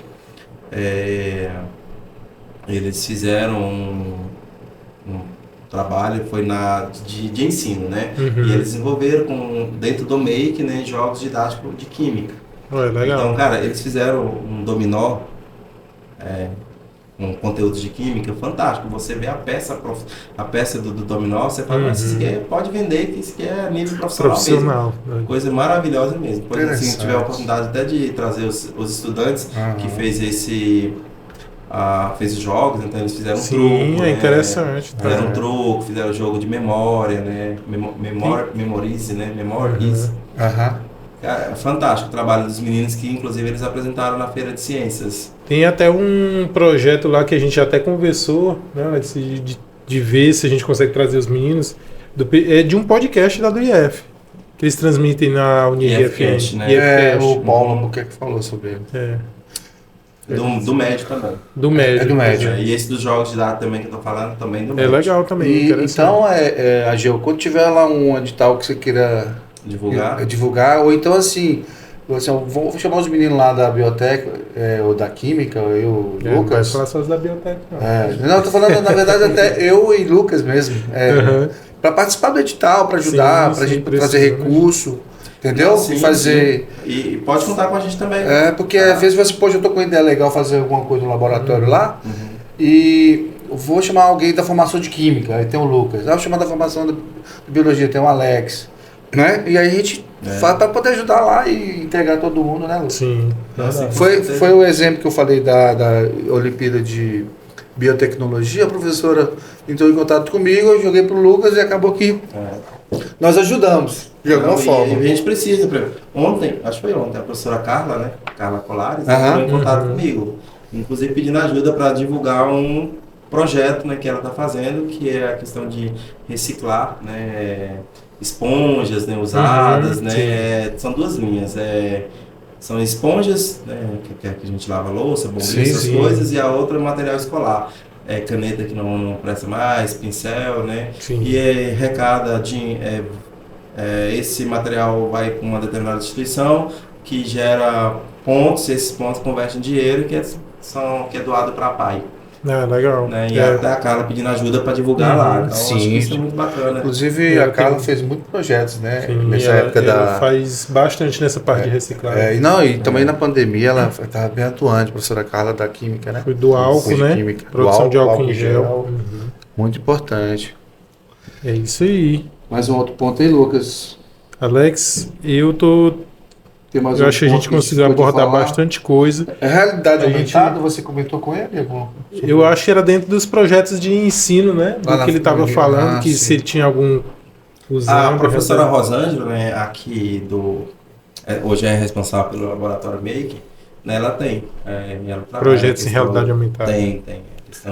eles fizeram um trabalho, foi de ensino, né? Uhum. E eles desenvolveram dentro do Make, né, jogos didáticos de química. Olha, legal. Então, cara, eles fizeram um dominó, um conteúdo de química fantástico. Você vê a peça do dominó, você fala, mas isso aqui pode vender, que isso aqui é nível profissional mesmo. Né? Coisa maravilhosa mesmo. Depois, assim, Interessante. tiver a oportunidade até de trazer os estudantes que fez fez os jogos, então eles fizeram um Sim, truco. é interessante. Tá? Fizeram um truco, fizeram jogo de memória, né? Memorize, né? Memorize. Aham. Cara, é fantástico o trabalho dos meninos que, inclusive, eles apresentaram na Feira de Ciências. Tem até um projeto lá que a gente até conversou, né, de ver se a gente consegue trazer os meninos, de um podcast lá do IF, que eles transmitem na Unirg IFCast, FM. né? O Paulo, o que falou sobre ele? Do médio também. Do médio. É do médio. E esse dos jogos de dados também que eu tô falando, também do É médio. legal também. Então, Ageu, quando tiver lá um edital que você queira divulgar, ou então assim, vou chamar os meninos lá da biotec, ou da química, eu, Não vai Lucas. falar só da biotec, não. Não, eu tô falando, na verdade, até eu e Lucas mesmo. Para participar do edital, para ajudar, para a gente trazer recurso, entendeu? Sim, e fazer. Sim. E pode contar com a gente também. Porque às vezes você, poxa, eu tô com uma ideia legal fazer alguma coisa no laboratório lá, e vou chamar alguém da formação de química, aí tem o Lucas. Vou chamar da formação de biologia, tem o Alex. Né? E aí a gente faz para poder ajudar lá e integrar todo mundo, né, Lucas? Sim. Foi o exemplo que eu falei da Olimpíada de Biotecnologia. A professora entrou em contato comigo, eu joguei pro Lucas e acabou que nós ajudamos de alguma forma. E a gente precisa. Ontem, acho que foi ontem, a professora Carla, né? Carla Colares, entrou em contato comigo, inclusive pedindo ajuda para divulgar um projeto, né, que ela está fazendo, que é a questão de reciclar, né, esponjas, né, usadas, né, são duas linhas, são esponjas, né, que a gente lava louça, bombril, essas coisas, e a outra é material escolar, caneta que não presta mais, pincel, né, e esse material vai para uma determinada instituição que gera pontos, e esses pontos convertem em dinheiro que é doado para a PAI. Legal. Né? E até a Carla pedindo ajuda para divulgar lá. Então, acho que isso é muito bacana. Inclusive, a Carla fez muitos projetos, né? Sim, nessa época ela faz bastante nessa parte de reciclagem. E também na pandemia ela estava bem atuante, a professora Carla da Química, né? Foi do álcool, né? Química. Produção de álcool em gel. Muito importante. É isso aí. Mais um outro ponto aí, Lucas. Alex, eu acho que a gente conseguiu abordar bastante coisa. A realidade aumentada, você comentou com ele? Eu acho que era dentro dos projetos de ensino, né? Do que ele estava falando, que se ele tinha algum... A professora Rosângela, né, aqui hoje é responsável pelo laboratório Make, né, ela tem. Ela projetos em realidade aumentada. Tem.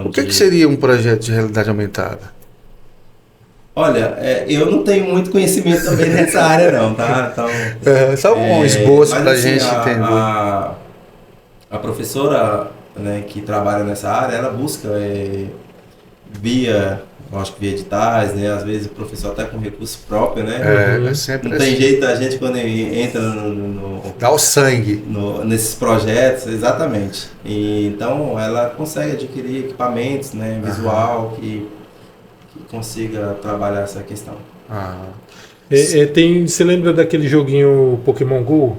O que seria um projeto de realidade aumentada? Olha, eu não tenho muito conhecimento também nessa área não, tá? Então, só um esboço para a assim, gente entender. A professora, né, que trabalha nessa área, ela busca via editais, né? Às vezes o professor até com recurso próprio, né? Sempre não tem jeito da gente quando entra dá o sangue nesses projetos, exatamente. E, então ela consegue adquirir equipamentos, né? Visual que consiga trabalhar essa questão. Você lembra daquele joguinho Pokémon Go?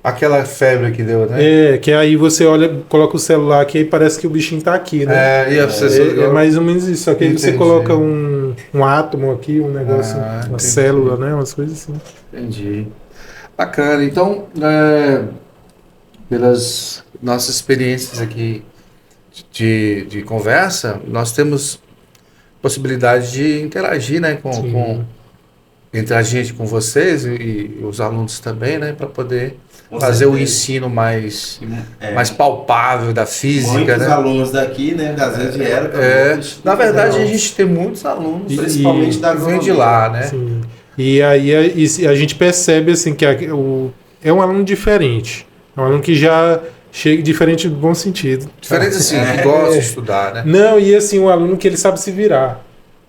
Aquela febre que deu, né? Que aí você olha, coloca o celular aqui e parece que o bichinho tá aqui, né? É mais ou menos isso, só que aí você coloca um átomo aqui, um negócio, uma célula, né? Umas coisas assim. Entendi. Bacana. Então, pelas nossas experiências aqui de conversa, nós temos possibilidade de interagir, né, entre a gente, com vocês e os alunos também, né, para poder fazer o ensino mais palpável da física. Muitos né? alunos daqui, né, às vezes vieram. Na verdade, a gente tem muitos alunos, principalmente da vem de lá, né? Sim. E aí a gente percebe assim que é um aluno diferente, é um aluno que já chega diferente no bom sentido. Diferente assim, que gosta de estudar, né? Não, e assim, um aluno que ele sabe se virar.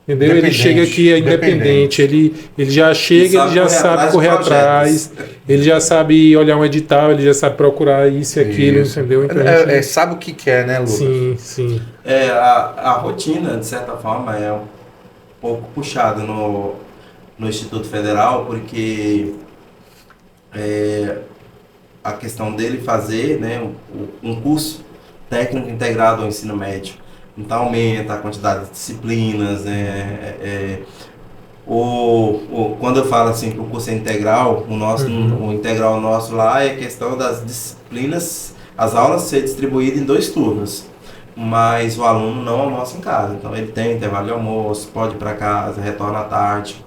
Entendeu? Ele chega aqui, é independente, ele já chega, ele já sabe correr atrás, ele já sabe olhar um edital, ele já sabe procurar isso e aquilo, entendeu? Então, sabe o que quer, né, Lucas? Sim. A rotina, de certa forma, é um pouco puxada no Instituto Federal, porque a questão dele fazer, né, um curso técnico integrado ao ensino médio. Então aumenta a quantidade de disciplinas, quando eu falo assim que o curso é integral, o integral nosso lá é questão das disciplinas, as aulas ser distribuídas em 2 turnos, mas o aluno não almoça em casa, então ele tem intervalo de almoço, pode ir para casa, retorna à tarde,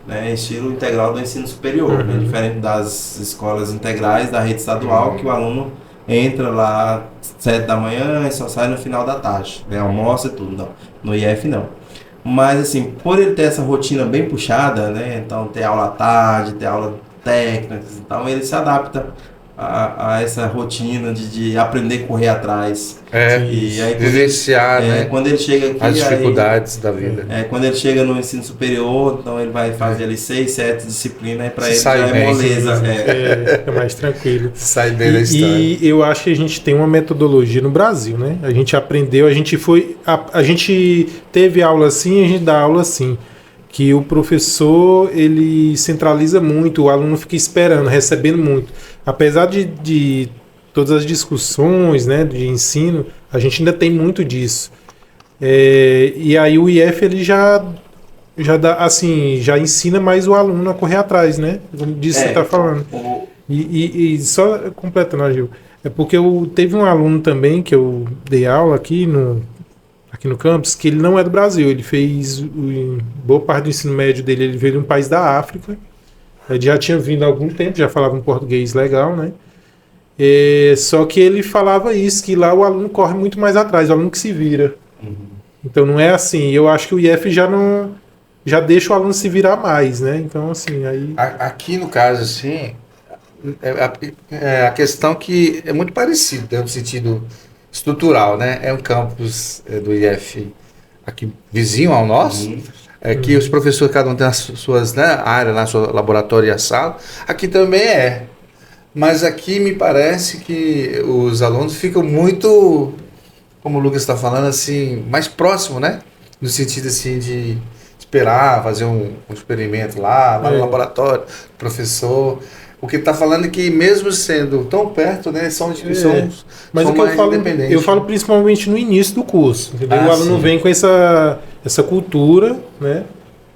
né, estilo integral do ensino superior, né, diferente das escolas integrais da rede estadual, que o aluno entra lá 7 da manhã e só sai no final da tarde, né? Almoça e tudo, não. No IF não. Mas assim, por ele ter essa rotina bem puxada, né? Então ter aula à tarde, ter aula técnica, então ele se adapta a essa rotina de aprender a correr atrás. E aí, vivenciar, né? Quando ele chega aqui, as dificuldades da vida. Quando ele chega no ensino superior, então ele vai fazer ali 6, 7 disciplinas, e para ele já é moleza. É mais tranquilo. Sai bem da história. E eu acho que a gente tem uma metodologia no Brasil, né? A gente aprendeu, a gente teve aula assim, a gente dá aula assim. Que o professor, ele centraliza muito, o aluno fica esperando, recebendo muito. Apesar de todas as discussões, né, de ensino, a gente ainda tem muito disso. E aí o IF ele já dá, assim, já ensina mais o aluno a correr atrás, né? Disso que você está falando. E só completando, Gil, é porque teve um aluno também que eu dei aula aqui no campus, que ele não é do Brasil, ele fez boa parte do ensino médio dele, ele veio de um país da África, ele já tinha vindo há algum tempo, já falava um português legal, né? Só que ele falava isso, que lá o aluno corre muito mais atrás, o aluno que se vira. Então não é assim, eu acho que o IF já deixa o aluno se virar mais, né? Então assim, aí... Aqui no caso, assim, a questão que é muito parecido, né, no sentido estrutural, né? É um campus do IF aqui vizinho ao nosso, que os professores, cada um tem as suas, né, áreas, lá, seu laboratório e a sala. Aqui também mas aqui me parece que os alunos ficam muito, como o Lucas está falando, assim, mais próximo, né? No sentido assim de esperar, fazer um experimento lá no laboratório, professor. O que está falando é que mesmo sendo tão perto, né, são instituições mas o que eu falo principalmente no início do curso, entendeu? O aluno vem com essa cultura, né?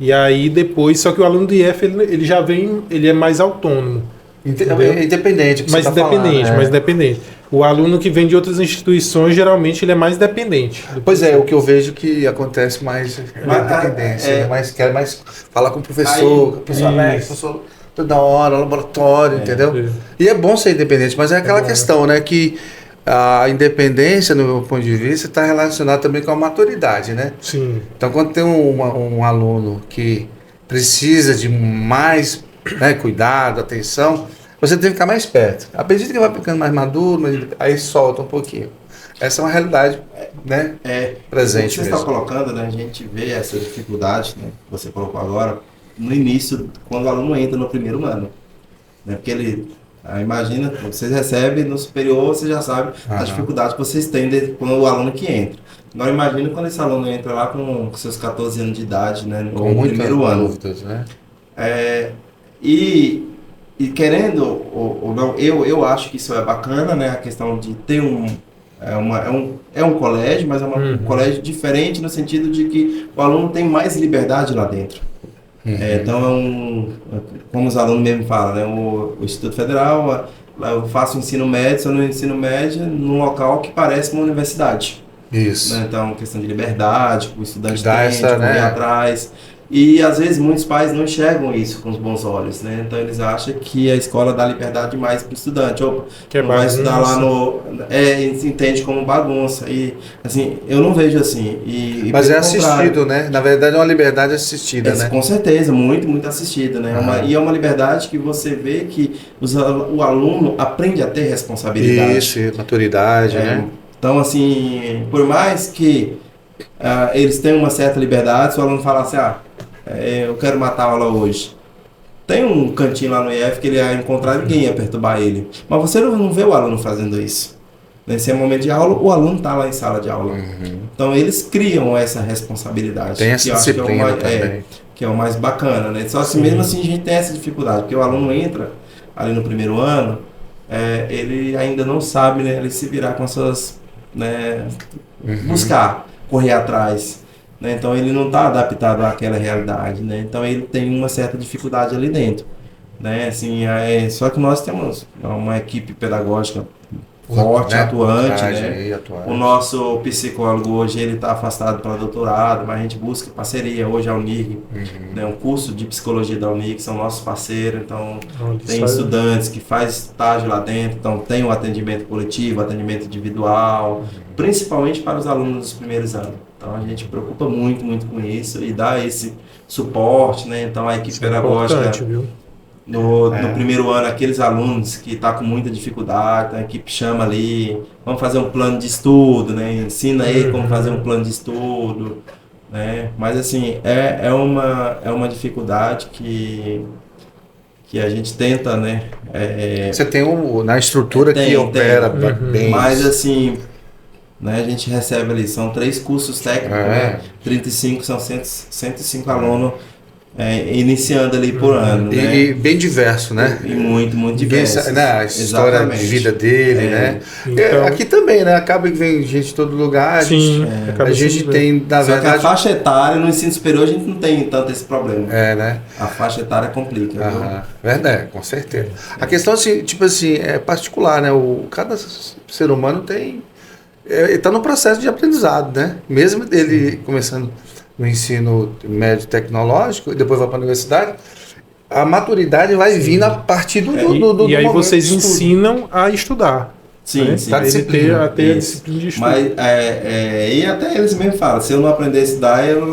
E aí depois, só que o aluno do IF ele já vem, ele é mais autônomo. Independente, mais independente. O aluno que vem de outras instituições, geralmente ele é mais dependente. Pois é, o que eu vejo que acontece mais dependência, quer mais falar com o professor, professor toda hora, laboratório, entendeu? E é bom ser independente, mas é aquela questão, né, que a independência, no meu ponto de vista, está relacionada também com a maturidade, né? Sim. Então, quando tem um aluno que precisa de mais, né, cuidado, atenção, você tem que ficar mais perto. À medida que vai ficando mais maduro, aí solta um pouquinho. Essa é uma realidade, né, presente mesmo. Você está colocando, né, a gente vê essa dificuldade, né, que você colocou agora, no início, quando o aluno entra no primeiro ano. Né, porque ele Imagina, vocês recebem no superior, você já sabe a dificuldade que vocês têm com o aluno que entra. Agora imagina quando esse aluno entra lá com seus 14 anos de idade, né, no primeiro ano. Dúvidas, né? E querendo ou não, eu acho que isso é bacana, né, a questão de ter é um colégio, mas é um colégio diferente no sentido de que o aluno tem mais liberdade lá dentro. Então, como os alunos mesmo falam, né, o Instituto Federal, eu faço ensino médio, só no ensino médio, num local que parece uma universidade. Isso. Né? Então, questão de liberdade, o estudante tem essa, de correr atrás. E, às vezes, muitos pais não enxergam isso com os bons olhos, né? Então, eles acham que a escola dá liberdade demais para o estudante. Opa, que não vai estudar lá no... eles entendem como bagunça. E, assim, eu não vejo assim. Mas é assistido, né? Na verdade, é uma liberdade assistida, né? Com certeza, muito, muito assistida, né? E é uma liberdade que você vê que o aluno aprende a ter responsabilidade. Isso, maturidade, né? Então, assim, por mais que eles tenham uma certa liberdade, se o aluno falar assim, eu quero matar a aula hoje. Tem um cantinho lá no IF que ele ia encontrar, ninguém ia perturbar ele. Mas você não vê o aluno fazendo isso. Nesse momento de aula, o aluno está lá em sala de aula. Então, eles criam essa responsabilidade. Tem essa disciplina também. Que é o mais bacana, né? Só que mesmo assim a gente tem essa dificuldade, porque o aluno entra ali no primeiro ano, ele ainda não sabe, né, ele se virar com as suas... Né, buscar, correr atrás. Né? Então ele não está adaptado àquela realidade, né? Então ele tem uma certa dificuldade ali dentro, né? Assim, só que nós temos uma equipe pedagógica forte, né? Atuante, né? O nosso psicólogo hoje ele está afastado para doutorado, mas a gente busca parceria hoje a Unig, né? Um curso de psicologia da Unig, são nossos parceiros, então tem estudantes que fazem estágio lá dentro, então tem o atendimento coletivo, atendimento individual, principalmente para os alunos dos primeiros anos. Então a gente preocupa muito, muito com isso e dá esse suporte, né? Então a equipe pedagógica no primeiro ano, aqueles alunos que estão com muita dificuldade, a equipe chama ali, vamos fazer um plano de estudo, né? Ensina ele como fazer um plano de estudo, né? Mas assim, é uma dificuldade que a gente tenta, né? Você tem na estrutura que opera bem. Mas assim, né, a gente recebe ali, são 3 cursos técnicos, né? 35, são 105 alunos iniciando ali por ano. Né? E bem diverso, né? E muito, muito diverso. Né? A história de vida dele, né? Então, aqui também, né? Acaba que vem gente de todo lugar. Sim, a gente tem, na verdade... A faixa etária, no ensino superior, a gente não tem tanto esse problema. Né? A faixa etária complica. Verdade, com certeza. A questão, assim, tipo assim, é particular, né? Cada ser humano tem... está no processo de aprendizado, né? Mesmo ele começando no ensino médio tecnológico e depois vai para a universidade, a maturidade vai vir a partir do E aí vocês ensinam a estudar. Sim, né? sim. Ele ter a disciplina de estudo. Mas, e até eles mesmos falam, se eu não aprender a estudar, eu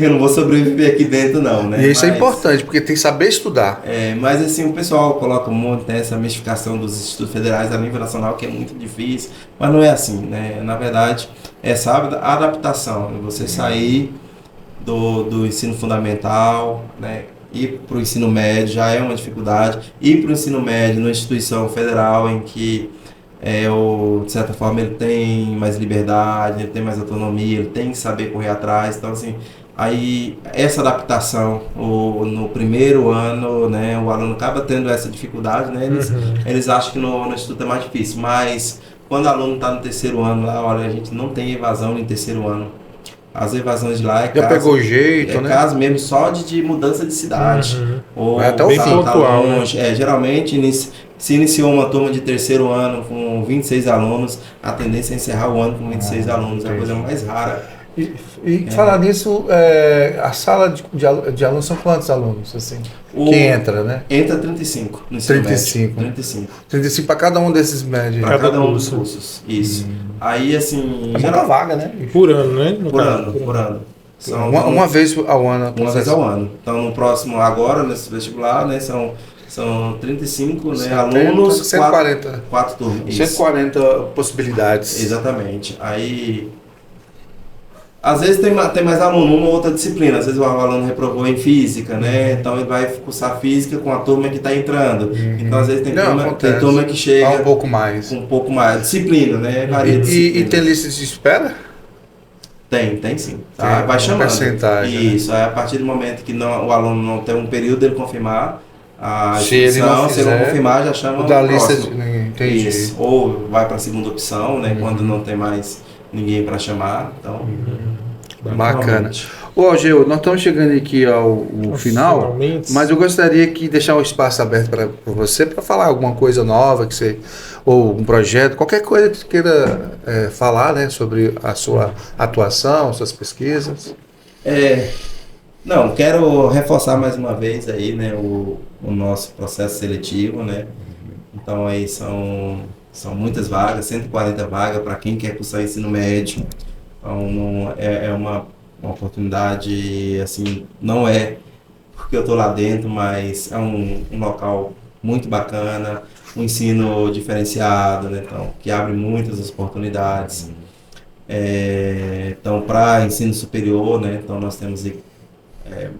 não vou sobreviver aqui dentro não, né? E isso é importante, porque tem que saber estudar. Mas assim, o pessoal coloca muito nessa mistificação dos institutos federais a nível nacional, que é muito difícil, mas não é assim, né? Na verdade, sabe, a adaptação, você sair do ensino fundamental, né? Ir para o ensino médio já é uma dificuldade, ir para o ensino médio numa instituição federal em que de certa forma ele tem mais liberdade, ele tem mais autonomia, ele tem que saber correr atrás, então assim, aí essa adaptação no primeiro ano, né, o aluno acaba tendo essa dificuldade, né, eles acham que no instituto é mais difícil, mas quando o aluno está no terceiro ano lá, olha, a gente não tem evasão no terceiro ano. As evasões de lá já pegou o jeito, né? Caso mesmo só de mudança de cidade. Ou até o fim. Tá longe. Geralmente, se iniciou uma turma de terceiro ano com 26 alunos, a tendência é encerrar o ano com 26 alunos. É a coisa mais rara. E falar nisso, a sala de alunos são quantos alunos? Assim, que entra, né? Entra 35 no ensino médio. 35 para cada um desses médios. Para cada um dos cursos. Isso. Aí, assim... É muita vaga, né? Por ano, né? Por ano. São uma vez ao ano. Uma vez ao ano. Então, no próximo, agora, nesse vestibular, né, são 35 né, alunos, 140. 4 turmas. 140 possibilidades. Exatamente. Aí Às vezes tem mais aluno, uma ou outra disciplina. Às vezes o aluno reprovou em física, né? Então ele vai cursar física com a turma que está entrando. Então às vezes tem turma que chega um pouco mais. Com um pouco mais. Disciplina, né? Varia disciplina. E tem lista de espera? Tem sim. Tá? Vai chamando. Percentagem. Isso, a partir do momento que o aluno não tem um período dele confirmar a inscrição, se ele não confirmar, já chama da lista entendi. Isso. Ou vai para a segunda opção, né? Quando não tem mais ninguém para chamar. Então, bacana. Ô, Algeu, nós estamos chegando aqui ao final, finalmente. Mas eu gostaria de deixar um espaço aberto para você para falar alguma coisa nova, ou um projeto, qualquer coisa que você queira falar, né, sobre a sua atuação, suas pesquisas. Não, quero reforçar mais uma vez aí, né, o nosso processo seletivo, né? Então aí são muitas vagas, 140 vagas para quem quer cursar ensino médio. Então é uma oportunidade, assim, não é porque eu estou lá dentro, mas é um local muito bacana, um ensino diferenciado, né? Então, que abre muitas oportunidades. Então, para ensino superior, né? Então nós temos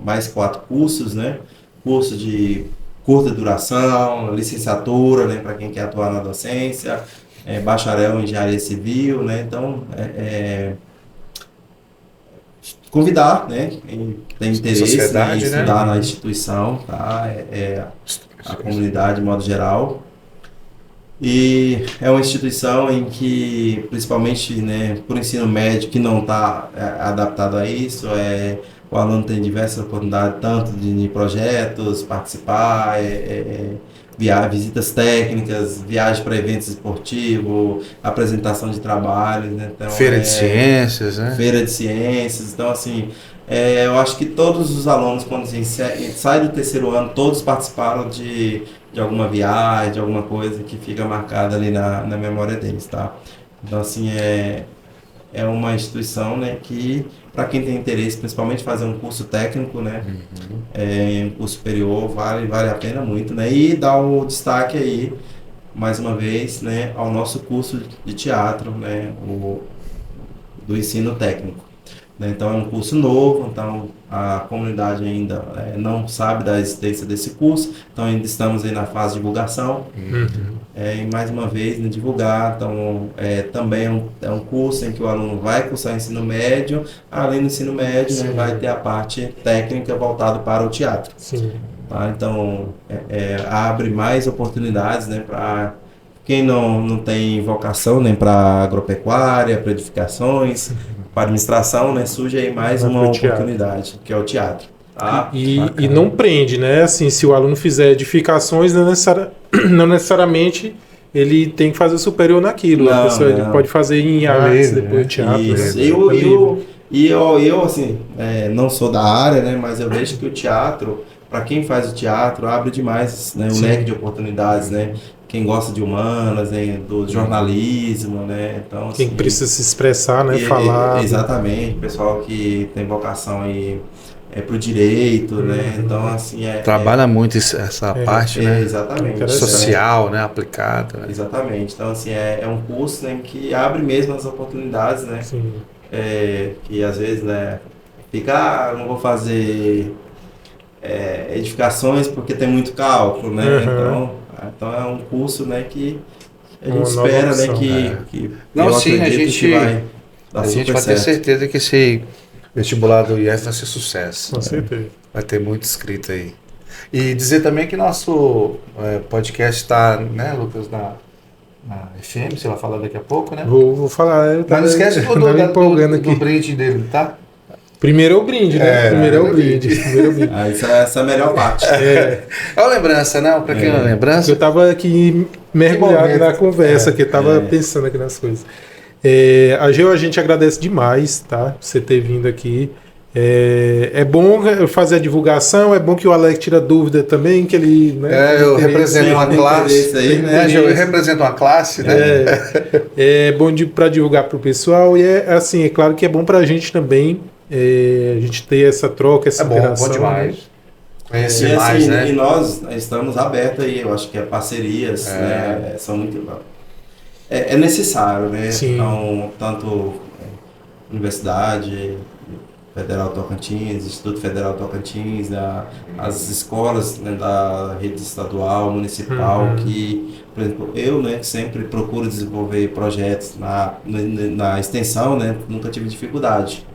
mais 4 cursos, né? Curso de curta duração, licenciatura, né? Para quem quer atuar na docência, bacharel em engenharia civil, né? Então, convidar, né? Quem tem interesse em estudar, né, na instituição, tá? A comunidade de modo geral. E é uma instituição em que, principalmente, né, por ensino médio que não está adaptado a isso, o aluno tem diversas oportunidades, tanto de projetos, participar, visitas técnicas, viagem para eventos esportivos, apresentação de trabalhos, né? Então, feira de ciências, né? Feira de ciências. Então, assim, eu acho que todos os alunos, quando saem do terceiro ano, todos participaram de alguma viagem, de alguma coisa que fica marcada ali na memória deles, tá? Então, assim, é uma instituição, né, que, para quem tem interesse, principalmente fazer um curso técnico, né, um curso superior, vale a pena muito, né, e dar o destaque aí, mais uma vez, né, ao nosso curso de teatro, né, do ensino técnico. Então é um curso novo, então a comunidade ainda não sabe da existência desse curso, então ainda estamos aí na fase de divulgação. E mais uma vez, né, divulgar, então também é um curso em que o aluno vai cursar ensino médio, além do ensino médio, né, vai ter a parte técnica voltada para o teatro. Sim. Tá? Então abre mais oportunidades, né, para quem não tem vocação, né, para agropecuária, para edificações, para administração, né, surge aí mais uma oportunidade, que é o teatro. Tá? E não prende, né? Assim, se o aluno fizer edificações, não necessariamente ele tem que fazer superior naquilo. A pessoa ele pode fazer em artes, depois teatro. Isso. Eu assim, não sou da área, né, mas eu vejo que o teatro, para quem faz o teatro, abre demais, né, o leque de oportunidades, né? Quem gosta de humanas, né, do jornalismo, né? Então, quem assim, precisa se expressar, né? Falar. Exatamente, pessoal que tem vocação aí para o direito, né? Então, assim, trabalha muito essa parte, né? Exatamente. Social, né? Aplicada. Né? Exatamente. Então, assim, é um curso, né, que abre mesmo as oportunidades, né? Sim. Que às vezes, né, fica, não vou fazer edificações porque tem muito cálculo, né? Então é um curso, né, que a gente espera, opção, né, que não, sim, a gente vai ter certo. certeza que esse vestibular do IF vai ser sucesso. Com certeza. Vai ter muito inscrito aí. E dizer também que nosso podcast está, né, Lucas, na FM, você vai falar daqui a pouco, né? Vou falar. Mas não esquece do brinde dele, tá? Primeiro é o brinde, né? Primeiro é o brinde. Essa é a melhor parte. É uma lembrança, né? Uma pequena lembrança. Eu tava aqui mergulhado na conversa, que eu tava pensando aqui nas coisas. Ageu, a gente agradece demais, tá? Você ter vindo aqui. É bom fazer a divulgação, é bom que o Alex tira dúvida também, que ele... Né, eu represento uma classe, aí, né? Eu represento uma classe, né? É bom para divulgar para o pessoal e assim, é claro que é bom para a gente também, a gente ter essa troca, essa interação. Bom demais. Conhecer e, mais, assim, né? E nós estamos abertos aí, eu acho que parcerias, né, são muito... É necessário, né? Sim. Então, tanto Universidade Federal Tocantins, Instituto Federal Tocantins, as escolas, né, da rede estadual, municipal, que, por exemplo, eu, né, que sempre procuro desenvolver projetos na extensão, né, nunca tive dificuldade.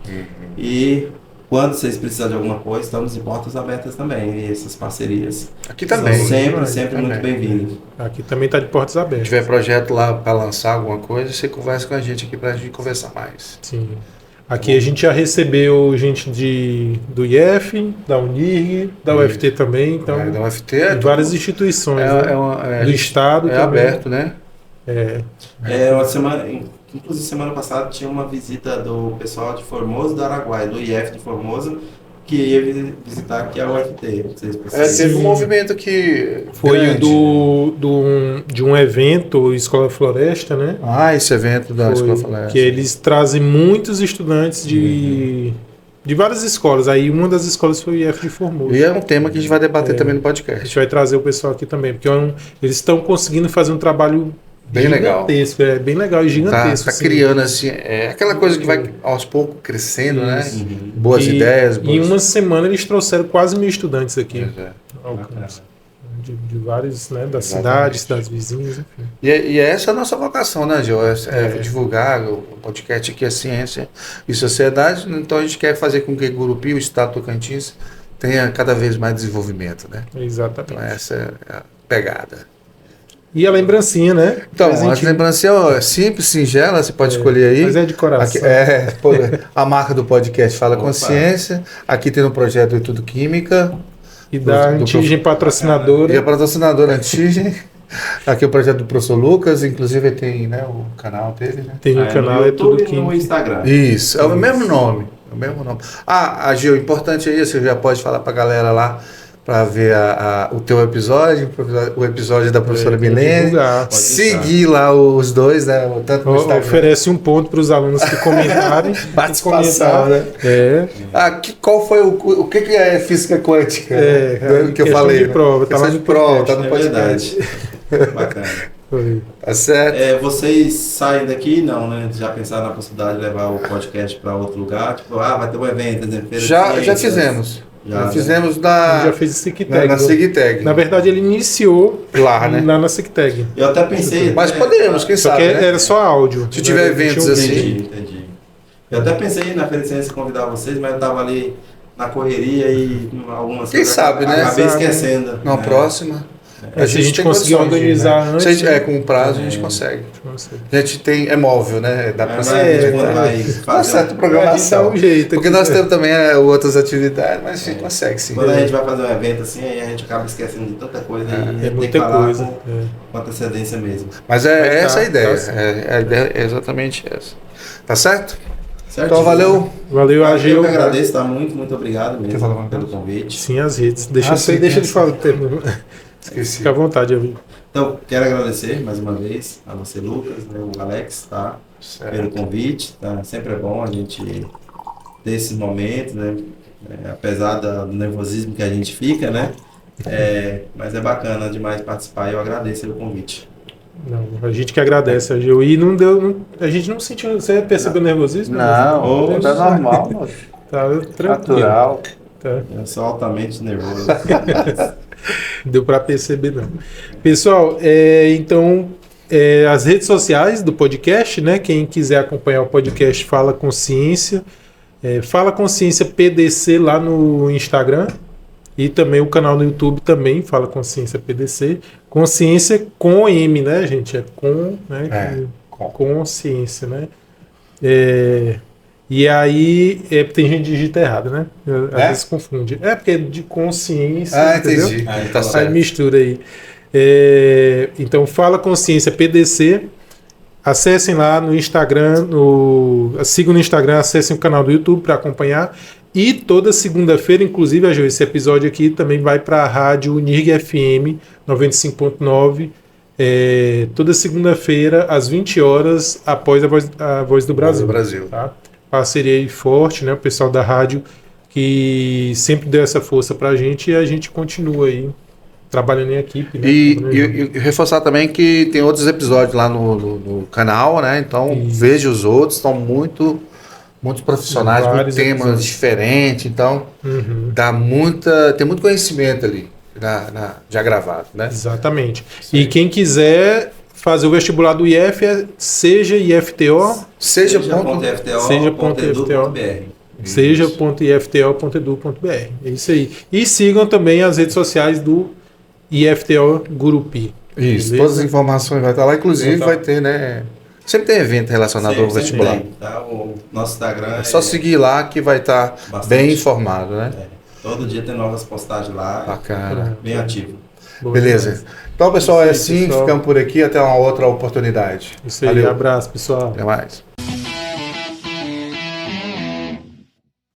E quando vocês precisarem de alguma coisa, estamos de portas abertas também. E essas parcerias Aqui também. são sempre também. muito bem-vindas. Aqui também está de portas Se abertas. tiver projeto lá para lançar alguma coisa, você conversa com a gente aqui para a gente conversar mais. Sim. Aqui a gente já recebeu gente do IF, da Unirg, da UFT também, então Da UFT é de várias instituições né? Do estado é também. aberto, né? Uma semana, inclusive semana passada tinha uma visita do pessoal de Formoso do Araguaia, do IF de Formoso, que ia visitar aqui a UFT. Teve um movimento que foi grande. de um evento, Escola Floresta, né? Esse evento da Escola Floresta. Que eles trazem muitos estudantes de várias escolas. Aí uma das escolas foi o IF de Formoso. E é um tema que a gente vai debater também no A podcast. gente vai trazer o pessoal aqui também, porque eles estão conseguindo fazer um trabalho Bem legal. Gigantesco, bem legal e gigantesco. Tá assim. criando assim, aquela coisa que vai aos poucos crescendo, né? Boas ideias. Em uma semana eles trouxeram quase 1.000 estudantes aqui. Pois é. De vários, né, das cidades, das vizinhas, enfim. E essa é a nossa vocação, né, Gil? Divulgar o podcast aqui, a ciência e sociedade. Então a gente quer fazer com que Gurupi, o estado Tocantins, tenha cada vez mais desenvolvimento, né? Exatamente. Então essa é a pegada. E a lembrancinha, né? Então, as lembrancinhas é simples, singela, você pode escolher aí. Mas é de coração. Aqui, a marca do podcast Fala Consciência. Aqui tem um projeto do Etudo Química. E da Antigen patrocinadora. E a patrocinadora Antigen. Aqui é o projeto do professor Lucas, inclusive tem, né, o canal dele, né? Tem o canal, é tudo química. No Instagram. Isso, é o mesmo nome. Gil, importante aí, você já pode falar pra galera lá, para ver o teu episódio, o episódio da professora Milene. Seguir lá os dois, né? Tanto no Instagram. Oferece um ponto para os alunos que comentarem. Participação, né? Qual foi o que é física quântica? Que eu falei. De prova, tá lá de prova, tá no podcast. Bacana. Tá certo? Vocês saem daqui, não, né? Já pensaram na possibilidade de levar o podcast para outro lugar? Tipo, vai ter um evento, exemplo, já fizemos. Já fizemos já fez o SIGTAG. Na SIGTAG. Na verdade, ele iniciou lá, né? Na SIGTAG. Eu até pensei. Mas podemos, quem sabe. Só que era só áudio. Se tiver eventos assim. Entendi. Eu até pensei na Feira de Ciência convidar vocês, mas eu tava ali na correria e algumas coisas. Quem sabe, né? Acabei esquecendo. Na próxima. Se a gente conseguir organizar antes. Com um prazo, a gente consegue. A gente tem. É móvel, né? Dá pra fazer uma certa programação. Porque nós temos também outras atividades, mas a gente consegue sim. Quando a gente vai fazer um evento assim, aí a gente acaba esquecendo de tanta coisa e é muita tem que falar coisa. Com antecedência mesmo. Mas essa a ideia. A ideia é exatamente essa. Tá certo? Então valeu. Valeu, Agil. Eu que agradeço, tá? Muito obrigado mesmo pelo convite. Sim, as redes. Deixa de falar. Esqueci. Fica à vontade, Agil. Então, quero agradecer mais uma vez a você, Lucas, né, o Alex, tá? Pelo convite, tá? Sempre é bom a gente ter esses momentos, né? Apesar do nervosismo que a gente fica, né? Mas é bacana demais participar e eu agradeço o convite. Não, a gente que agradece, Agil. E a gente não sentiu. Você percebeu nervosismo? Não, tá normal, mano. Tá tranquilo. Natural. Tá. Eu sou altamente nervoso. Deu para perceber, não. Pessoal, então, as redes sociais do podcast, né? Quem quiser acompanhar o podcast Fala Consciência, Fala Consciência PDC lá no Instagram e também o canal no YouTube também, Fala Consciência PDC. Consciência com M, né, gente? É com, né? Consciência, né? E aí, tem gente que digita errado, né? Às vezes confunde. Porque é de consciência. Entendi. Tá certo. Aí mistura aí. Então, Fala Consciência PDC. Acessem lá no Instagram, sigam no Instagram, acessem o canal do YouTube para acompanhar. E toda segunda-feira, inclusive, esse episódio aqui também vai para a rádio Unirg FM 95.9. Toda segunda-feira, às 20 horas, após a Voz do Brasil. Tá? Parceria aí forte, né? O pessoal da rádio que sempre deu essa força pra gente e a gente continua aí trabalhando em equipe. Né? E reforçar também que tem outros episódios lá no canal, né? Então veja os outros, estão muito muitos profissionais, muitos Vários temas episódios. diferentes, então tem muito conhecimento ali já gravado, né? Exatamente. E quem quiser fazer o vestibular do IF é seja IFTO, seja.ifto.edu.br. É isso aí. E sigam também as redes sociais do IFTO Gurupi. Isso, Beleza? todas as informações vai estar lá, inclusive Então tá. vai ter, né? Sempre tem evento relacionado ao vestibular. Tem, tá? O nosso Instagram É só seguir lá que vai estar Bastante. bem informado, né? todo dia tem novas postagens lá. Bacana. Bem ativo. Boa Beleza. demais. Então, pessoal, é Isso aí, assim, pessoal. ficamos por aqui, até uma outra oportunidade. Isso aí, Valeu. abraço, pessoal. Até mais.